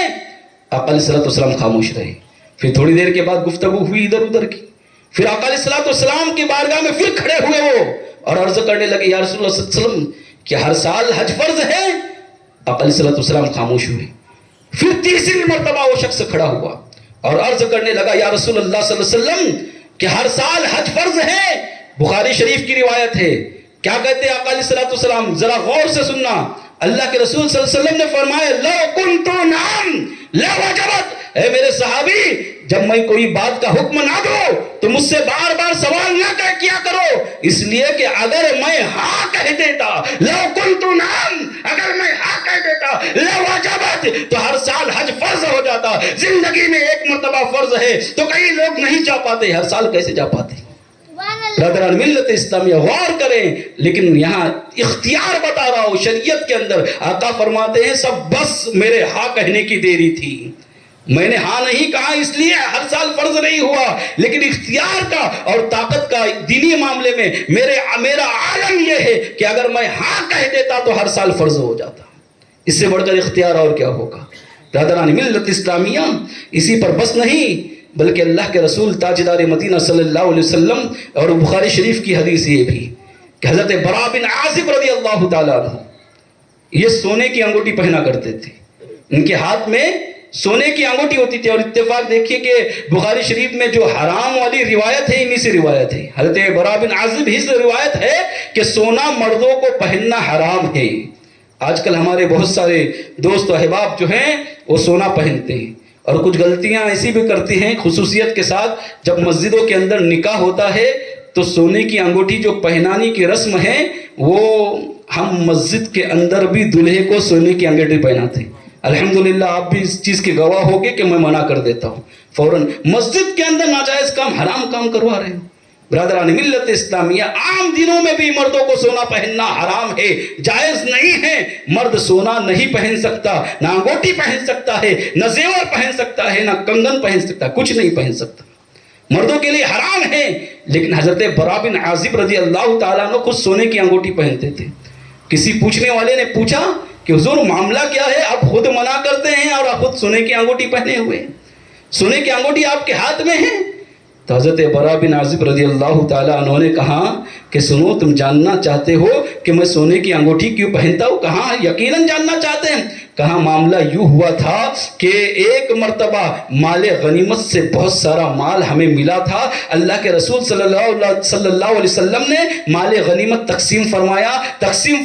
آقا علیہ السلام خاموش رہے۔ پھر تھوڑی دیر کے بعد گفتگو ہوئی ادھر ادھر کی، پھر آقا علیہ السلام کی بارگاہ میں پھر کھڑے ہوئے وہ اور عرض کرنے لگے یا رسول اللہ صلی اللہ علیہ وسلم کہ ہر سال حج فرض ہے؟ آقا علیہ السلام خاموش ہوئے۔ پھر تیسری مرتبہ وہ شخص کھڑا ہوا اور عرض کرنے لگا یا رسول اللہ صلی اللہ علیہ وسلم کہ ہر سال حج فرض ہے؟ بخاری شریف کی روایت ہے، کیا کہتے ہیں آقا علیہ السلام؟ ذرا غور سے سننا، اللہ کے رسول صلی اللہ علیہ وسلم نے فرمایا لو کنت نعم لوجبت، اے میرے صحابی جب میں کوئی بات کا حکم نہ دوں تو مجھ سے بار بار سوال نہ کیا کرو، اس لیے کہ اگر میں ہاں کہہ دیتا، لو کنت نعم، اگر میں ہاں کہہ دیتا لوجبت، تو ہر سال حج فرض ہو جاتا۔ زندگی میں ایک مرتبہ فرض ہے تو کئی لوگ نہیں جا پاتے، ہر سال کیسے جا پاتے؟ برادران ملت اسلامیہ غور کریں، لیکن یہاں اختیار بتا رہا ہوں شریعت کے اندر آقا فرماتے ہیں سب بس میرے ہاں کہنے کی دیری تھی، میں نے ہاں نہیں کہا اس لیے ہر سال فرض نہیں ہوا، لیکن اختیار کا اور طاقت کا دینی معاملے میں میرا عالم یہ ہے کہ اگر میں ہاں کہہ دیتا تو ہر سال فرض ہو جاتا، اس سے بڑھ کر اختیار اور کیا ہوگا؟ برادران ملت اسلامیہ، اسی پر بس نہیں بلکہ اللہ کے رسول تاجدار مدینہ صلی اللہ علیہ وسلم اور بخاری شریف کی حدیث یہ بھی کہ حضرت براء بن عازب رضی اللہ تعالیٰ عنہ یہ سونے کی انگوٹی پہنا کرتے تھے، ان کے ہاتھ میں سونے کی انگوٹی ہوتی تھی، اور اتفاق دیکھیے کہ بخاری شریف میں جو حرام والی روایت ہے انہی سے روایت ہے، حضرت براء بن عازب ہی سے روایت ہے کہ سونا مردوں کو پہننا حرام ہے۔ آج کل ہمارے بہت سارے دوست و احباب جو ہیں وہ سونا پہنتے ہیں، اور کچھ غلطیاں ایسی بھی کرتی ہیں خصوصیت کے ساتھ، جب مسجدوں کے اندر نکاح ہوتا ہے تو سونے کی انگوٹھی جو پہنانے کی رسم ہے وہ ہم مسجد کے اندر بھی دلہے کو سونے کی انگوٹھی پہناتے ہیں، الحمدللہ آپ بھی اس چیز کے گواہ ہوگے کہ میں منع کر دیتا ہوں فوراً مسجد کے اندر ناجائز کام حرام کام کروا رہے ہو. برادران ملت اسلامیہ عام دنوں میں بھی مردوں کو سونا پہننا حرام ہے, جائز نہیں ہے. مرد سونا نہیں پہن سکتا, نہ انگوٹی پہن سکتا ہے, نہ زیور پہن سکتا ہے, نہ کنگن پہن سکتا ہے, کچھ نہیں پہن سکتا, مردوں کے لیے حرام ہے. لیکن حضرت برا بن عازب رضی اللہ تعالیٰ عنہ خود سونے کی انگوٹی پہنتے تھے. کسی پوچھنے والے نے پوچھا کہ حضور معاملہ کیا ہے, آپ خود منع کرتے ہیں اور آپ خود سونے کی انگوٹی پہنے ہوئے, سونے کی انگوٹی آپ کے ہاتھ میں ہے. تو حضرت برا بن عازب رضی اللہ تعالیٰ عنہ نے کہا کہ سنو, تم جاننا چاہتے ہو کہ میں سونے کی انگوٹھی کیوں پہنتا ہوں؟ کہا یقیناً جاننا چاہتے ہیں. کہا معاملہ یوں ہوا تھا کہ ایک مرتبہ مال غنیمت سے بہت سارا مال ہمیں ملا تھا. اللہ کے رسول صلی اللہ علیہ وسلم نے مال غنیمت تقسیم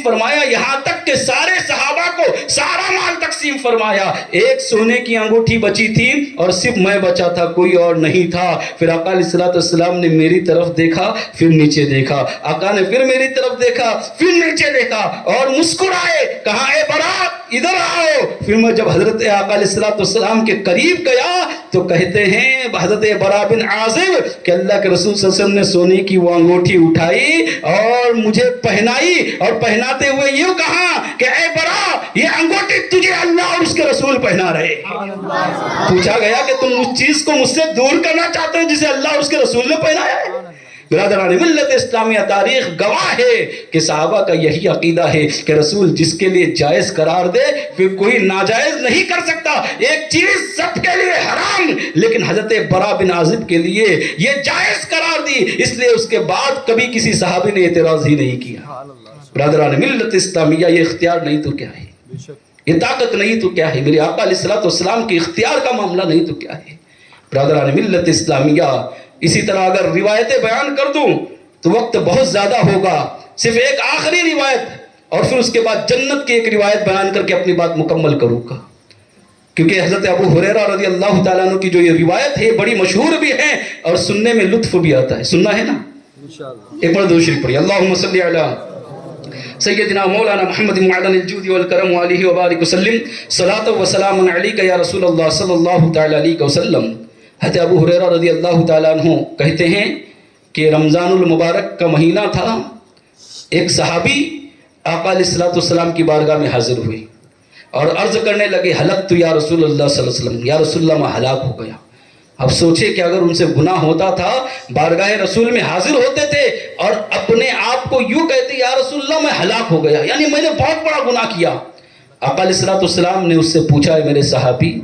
فرمایا یہاں تک کہ سارے صحابہ کو سارا مال تقسیم فرمایا. ایک سونے کی انگوٹھی بچی تھی اور صرف میں بچا تھا, کوئی اور نہیں تھا. پھر آقا علیہ الصلوۃ والسلام نے میری طرف دیکھا, پھر نیچے دیکھا, آقا نے پھر میری طرف دیکھا, پھر نیچے دیکھا اور مسکرائے, کہا اے برا ادھر آؤ. پھر میں جب حضرت آقا علیہ الصلوۃ والسلام کے قریب گیا تو کہتے ہیں حضرت برا بن عازب کہ اللہ کے رسول صلی اللہ علیہ وسلم نے سونے کی وہ انگوٹھی اٹھائی اور مجھے پہنائی, اور پہناتے ہوئے یوں کہا کہ اے برا, یہ انگوٹھی تجھے اللہ اور اس کے رسول پہنا رہے. پوچھا گیا کہ تم اس چیز کو مجھ سے دور کرنا چاہتے ہو جسے اللہ اور اس کے رسول نے پہنایا ہے؟ برادران ملت اسلامیہ تاریخ گواہ ہے کہ صحابہ کا یہی عقیدہ ہے کہ رسول جس کے لیے جائز قرار دے پھر کوئی ناجائز نہیں کر سکتا. ایک چیز سب کے لیے حرام لیکن حضرت برا بن عازب کے لیے یہ جائز قرار دی, اس لیے اس کے بعد کبھی کسی صحابی نے اعتراض ہی نہیں کیا. برادران ملت اسلامیہ یہ اختیار نہیں تو کیا ہے, یہ طاقت نہیں تو کیا ہے, میرے آقا علیہ الصلوۃ والسلام کے اختیار کا معاملہ نہیں تو کیا ہے. برادران ملت اسلامیہ اسی طرح اگر روایتیں بیان کر دوں تو وقت بہت زیادہ ہوگا. صرف ایک آخری روایت اور پھر اس کے بعد جنت کی ایک روایت بیان کر کے اپنی بات مکمل کروں گا, کیونکہ حضرت ابو ہریرہ رضی اللہ تعالیٰ عنہ کی جو یہ روایت ہے بڑی مشہور بھی ہے اور سننے میں لطف بھی آتا ہے. سننا ہے نا؟ ایک بار درود شریف پڑھیے. اللہم صلی علی سیدنا مولانا محمد معدن الجود والکرم وآلہ وبارک وسلم. صلاۃ و سلام علیک یا رسول اللہ صلی اللہ تعالیٰ علیہ وسلم. حضرت ابو ہریرہ رضی اللہ تعالیٰ عنہ کہتے ہیں کہ رمضان المبارک کا مہینہ تھا. ایک صحابی آقا علیہ الصلوۃ والسلام کی بارگاہ میں حاضر ہوئی اور عرض کرنے لگے ہلکت یا رسول اللہ صلی اللہ علیہ وسلم, یا رسول اللہ میں ہلاک ہو گیا. اب سوچے کہ اگر ان سے گناہ ہوتا تھا بارگاہ رسول میں حاضر ہوتے تھے اور اپنے آپ کو یوں کہتے یا رسول اللہ میں ہلاک ہو گیا, یعنی میں نے بہت بڑا گناہ کیا. آقا علیہ الصلوۃ والسلام نے اس سے پوچھا, میرے صحابی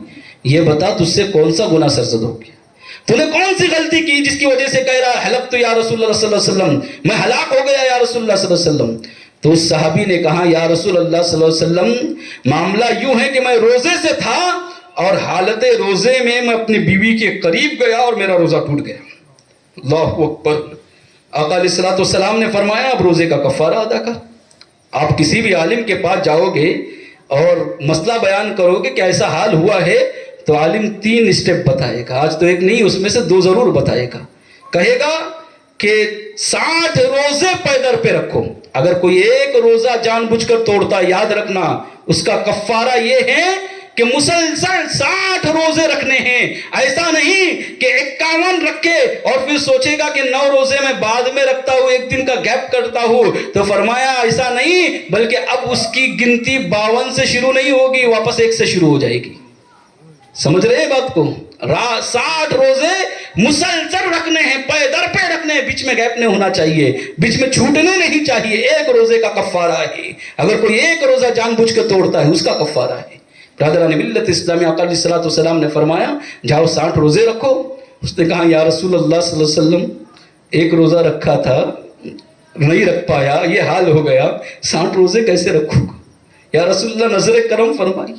یہ بتا تجھ سے کون سا گناہ سرزد ہو گیا, تو نے کون سی غلطی کی جس کی وجہ سے کہہ رہا ہے حلقت یا رسول اللہ صلی اللہ علیہ وسلم, میں ہلاک ہو گیا یا رسول اللہ صلی اللہ علیہ وسلم. تو اس صحابی نے کہا یا رسول اللہ صلی اللہ علیہ وسلم معاملہ یوں ہے کہ میں روزے سے تھا اور حالت روزے میں اپنی بیوی کے قریب گیا اور میرا روزہ ٹوٹ گیا. اللہ اکبر. آقا علیہ الصلوۃ والسلام نے فرمایا اب روزے کا کفارہ ادا کر. آپ کسی بھی عالم کے پاس جاؤ گے اور مسئلہ بیان کرو گے کہ ایسا حال ہوا ہے تو عالم 3 اسٹیپ بتائے گا, آج تو ایک نہیں اس میں سے 2 ضرور بتائے گا. کہے گا کہ 60 روزے پیدر پہ رکھو, اگر کوئی ایک روزہ جان بوجھ کر توڑتا یاد رکھنا اس کا کفارہ یہ ہے کہ مسلسل 60 روزے رکھنے ہیں. ایسا نہیں کہ 51 رکھے اور پھر سوچے گا کہ 9 روزے میں بعد میں رکھتا ہوں, ایک دن کا گیپ کرتا ہوں. تو فرمایا ایسا نہیں, بلکہ اب اس کی گنتی 52 سے شروع نہیں ہوگی, واپس 1 سے شروع ہو جائے گی. سمجھ رہے ہیں بات کو؟ 60 روزے مسلسل رکھنے ہیں, پے در پہ رکھنے ہیں, بیچ میں گیپ نہیں ہونا چاہیے, بیچ میں چھوٹنے نہیں چاہیے. 1 روزے کا کفارہ ہے. اگر کوئی 1 روزہ جان بوجھ کے توڑتا ہے اس کا کفارہ ہے. برادران ملت اسلامی آقا علیہ الصلوۃ والسلام نے فرمایا جاؤ 60 روزے رکھو. اس نے کہا یا رسول اللہ صلی اللہ علیہ وسلم 1 روزہ رکھا تھا نہیں رکھ پایا, یہ حال ہو گیا, 60 روزے کیسے رکھوں گا؟ یا رسول اللہ نظر کرم فرمائیے.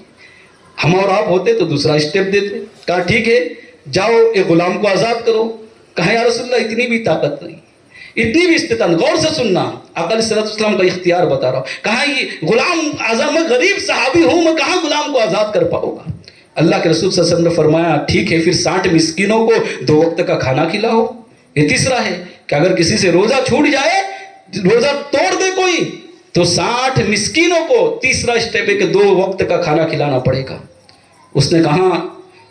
ہم اور آپ ہوتے تو دوسرا اسٹیپ دیتے. کہا ٹھیک ہے جاؤ ایک غلام کو آزاد کرو. کہا یا رسول اللہ اتنی بھی طاقت نہیں, اتنی بھی استطاعت. غور سے سننا, آقا علیہ السلام کا اختیار بتا رہا ہوں. کہا یہ غلام آزاد, میں غریب صحابی ہوں, میں کہاں غلام کو آزاد کر پاؤں گا؟ اللہ کے رسول صلی اللہ علیہ وسلم نے فرمایا ٹھیک ہے پھر 60 مسکینوں کو 2 وقت کا کھانا کھلاؤ. یہ تیسرا ہے کہ اگر کسی سے روزہ چھوٹ جائے, روزہ توڑ دے کوئی تو 60 مسکینوں کو تیسرا اسٹیپ ہے کہ 2 وقت کا کھانا کھلانا پڑے گا. اس نے کہا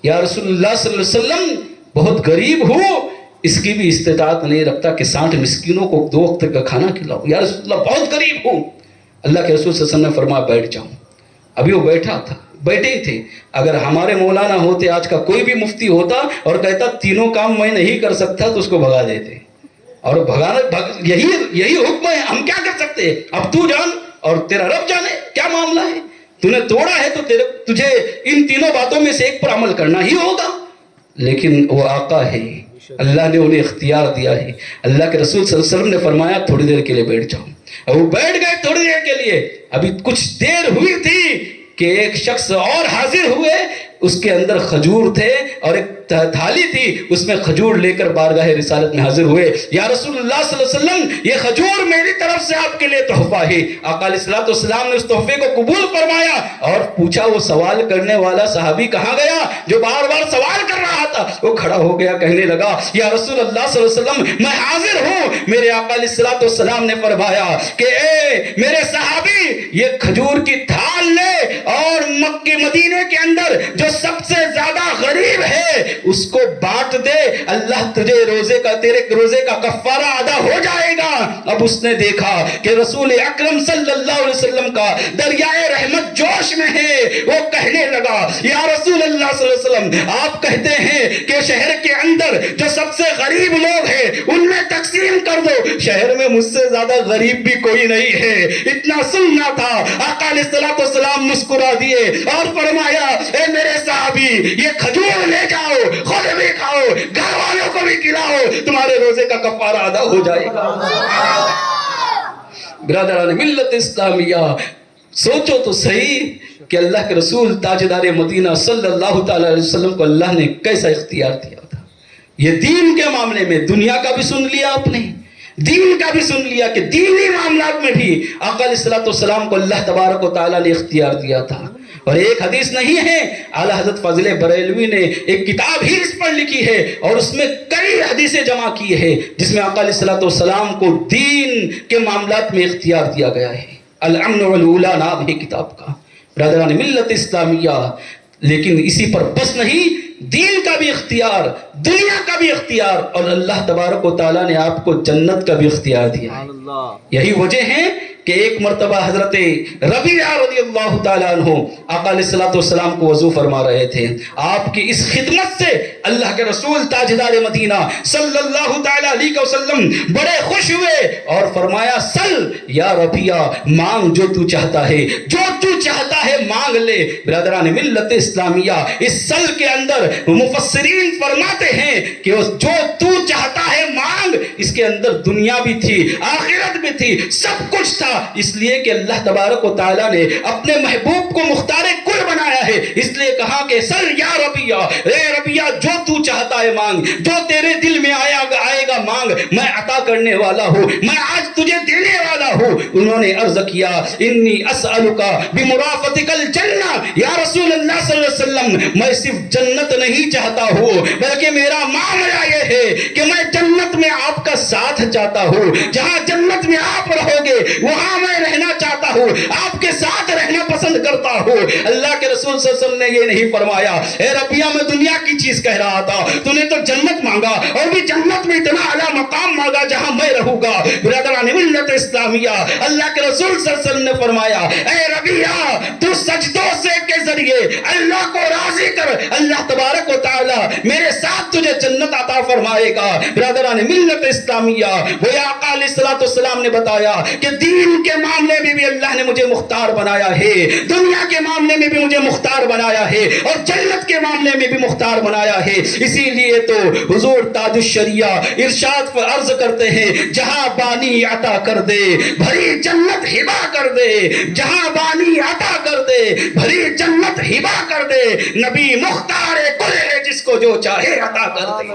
یا رسول اللہ صلی اللہ علیہ وسلم بہت غریب ہوں, اس کی بھی استطاعت نہیں رکھتا کہ 60 مسکینوں کو 2 وقت کا کھانا کھلاؤ. یا رسول اللہ بہت غریب ہوں. اللہ کے رسول صلی اللہ علیہ وسلم نے فرمایا بیٹھ جاؤں. ابھی وہ بیٹھا تھا, بیٹھے ہی تھے. اگر ہمارے مولانا ہوتے, آج کا کوئی بھی مفتی ہوتا اور کہتا 3 کام میں نہیں کر سکتا تو اس کو بھگا دیتے. اور بھگانا یہی حکم ہے, ہم کیا کر سکتے ہیں؟ اب تو جان اور تیرا رب جانے کیا معاملہ ہے. تو نے توڑا ہے تو تجھے ان 3 باتوں میں سے ایک پر عمل کرنا ہی ہوگا. لیکن وہ آقا ہے, اللہ نے انہیں اختیار دیا ہے. اللہ کے رسول صلی اللہ علیہ وسلم نے فرمایا تھوڑی دیر کے لیے بیٹھ جاؤ. اور وہ بیٹھ گئے تھوڑی دیر کے لیے. ابھی کچھ دیر ہوئی تھی کہ ایک شخص اور حاضر ہوئے. اس کے اندر کھجور تھے اور ایک تھالی تھی, اس میں کھجور لے کر بارگاہ رسالت میں حاضر ہوئے. یا رسول اللہ صلی اللہ علیہ وسلم یہ کھجور میری طرف سے آپ کے لیے تحفہ ہے. آقا علیہ الصلوۃ والسلام نے اس تحفے کو قبول فرمایا اور پوچھا وہ سوال کرنے والا صحابی کہاں گیا جو بار بار سوال کر رہا تھا؟ وہ کھڑا ہو گیا, کہنے لگا یا رسول اللہ صلی اللہ علیہ وسلم میں حاضر ہوں. میرے آقا علیہ الصلوۃ والسلام نے فرمایا کہ اے میرے صحابی, یہ کھجور کی تھال لے اور مکے مدینے کے اندر جو سب سے زیادہ غریب ہے اس کو بانٹ دے, اللہ تجھے تیرے روزے کا کفارہ ادا ہو جائے گا. اب اس نے دیکھا کہ رسول اکرم صلی اللہ علیہ وسلم کا دریائے رحمت جوش میں ہے. وہ کہنے لگا یا رسول اللہ صلی اللہ علیہ وسلم آپ کہتے ہیں کہ شہر کے اندر جو سب سے غریب لوگ ہیں ان میں تقسیم کر دو. شہر میں مجھ سے زیادہ غریب بھی کوئی نہیں ہے. اتنا سننا تھا. آقا علیہ الصلوۃ والسلام مسکرا دیے اور فرمایا اے میرے صحابی, یہ کھجور لے جاؤ, خود بھی کھاؤ, گھر والوں کو بھی کھلاؤ, تمہارے روزے کا کفارہ ادا ہو جائے گا. برادران ملت اسلامیہ, سوچو تو صحیح کہ اللہ کے رسول تاجدار مدینہ صلی اللہ تعالی علیہ وسلم کو اللہ نے کیسا اختیار دیا تھا. یہ دین کے معاملے میں دنیا کا بھی سن لیا آپ نے, دین کا بھی سن لیا کہ دینی معاملات میں بھی آقا علیہ الصلوۃ والسلام کو اللہ تبارک و تعالیٰ نے اختیار دیا تھا. اور ایک حدیث نہیں ہے, اعلیٰ حضرت فاضل بریلوی نے ایک کتاب ہی اس پر لکھی ہے اور اس میں کئی حدیثیں جمع کی ہے جس میں آقا علیہ الصلوۃ والسلام کو دین کے معاملات میں اختیار دیا گیا ہے. الامن والولا نام ہے کتاب کا. برادران ملت اسلامیہ, لیکن اسی پر بس نہیں, دین کا بھی اختیار, دنیا کا بھی اختیار, اور اللہ تبارک و تعالیٰ نے آپ کو جنت کا بھی اختیار دیا ہے. یہی وجہ ہے کہ ایک مرتبہ حضرت ربیعہ رضی اللہ تعالیٰ عنہ آقا علیہ الصلوۃ والسلام کو وضو فرما رہے تھے. آپ کی اس خدمت سے اللہ کے رسول تاجدار مدینہ صلی اللہ تعالیٰ علیہ وسلم بڑے خوش ہوئے اور فرمایا سل یا ربیعہ, مانگ جو تو چاہتا ہے, جو تو چاہتا ہے مانگ لے. برادران ملت اسلامیہ, اس سل کے اندر مفسرین فرماتے ہیں کہ جو تو چاہتا ہے مانگ, اس کے اندر دنیا بھی تھی, آخرت بھی تھی, سب کچھ تھا. اس لیے کہ اللہ تبارک و تعالیٰ نے اپنے محبوب کو مختار کل بنایا ہے. اس لیے کہا کہ سل یا ربیعہ, اے ربیعہ جو تو چاہتا ہے مانگ, جو تیرے دل میں آئے گا مانگ, میں عطا کرنے والا ہوں, میں آج تجھے دینے والا ہوں. انہوں نے عرض کیا انی اسألک بمرافقتک الجنہ, یا رسول اللہ صلی اللہ علیہ وسلم میں صرف جنت نہیں چاہتا ہوں بلکہ میرا معاملہ یہ ہے کہ میں جنت میں آپ کا ساتھ چاہتا ہوں. جہاں جنت میں آپ رہو گے وہاں میں رہنا چاہتا ہوں, آپ کے ساتھ رہنا پسند کرتا ہوں. اللہ کے رسول صلی اللہ علیہ وسلم نے یہ نہیں فرمایا اے ربیعہ میں دنیا کی چیز کہہ رہا تھا, تو نے تو جنت مانگا اور بھی جنت میں اتنا اعلیٰ مقام مانگا جہاں میں رہوں گا. برادران ملت اسلامیہ, اللہ کے رسول صلی اللہ علیہ وسلم نے فرمایا اے ربیعہ تو سجدوں سے کے ذریعے اللہ کو راضی کر, اللہ تبارک و تعالیٰ میرے ساتھ تجھے جنت عطا فرمائے گا. برادران ملت اسلامیہ, وہ آقا علیہ الصلوۃ والسلام نے بتایا کہ دین کے معاملے میں بھی اللہ نے مجھے مختار بنایا ہے, دنیا کے معاملے میں بھی مجھے مختار بنایا ہے, اور جنت کے معاملے میں بھی مختار بنایا ہے. اسی لیے تو حضور تاج الشریعہ ارشاد پر عرض کرتے ہیں جہاں بانی عطا کر دے بھری جنت ہبا کر دے, جہاں بانی عطا کر دے بھری جنت ہبا کر دے. نبی مختار کل ہے جس جس کو جو چاہے عطا کر دے.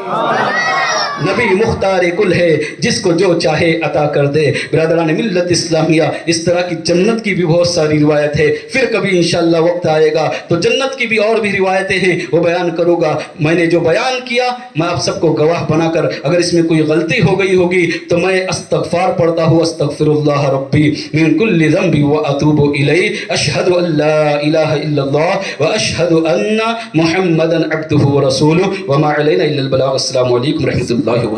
نبی مختار کل ہے, جس کو جو چاہے عطا کر دے. برادران ملت اسلامیہ, اس طرح کی جنت کی بھی بہت ساری روایت ہے. پھر کبھی انشاءاللہ وقت آئے گا تو جنت کی بھی اور بھی روایتیں ہیں, وہ بیان کروں گا. میں نے جو بیان کیا میں آپ سب کو گواہ بنا کر, اگر اس میں کوئی غلطی ہو گئی ہوگی تو میں استغفار پڑھتا ہوں. استغفر اللہ ربی من کل ذنب واتوب الیہ. اشہد ان لا الہ الا اللہ واشہد ان محمدا عبدہ ورسولہ وما علینا الا البلاغ. السلام علیکم ورحمۃ اللہ وبرکاتہ.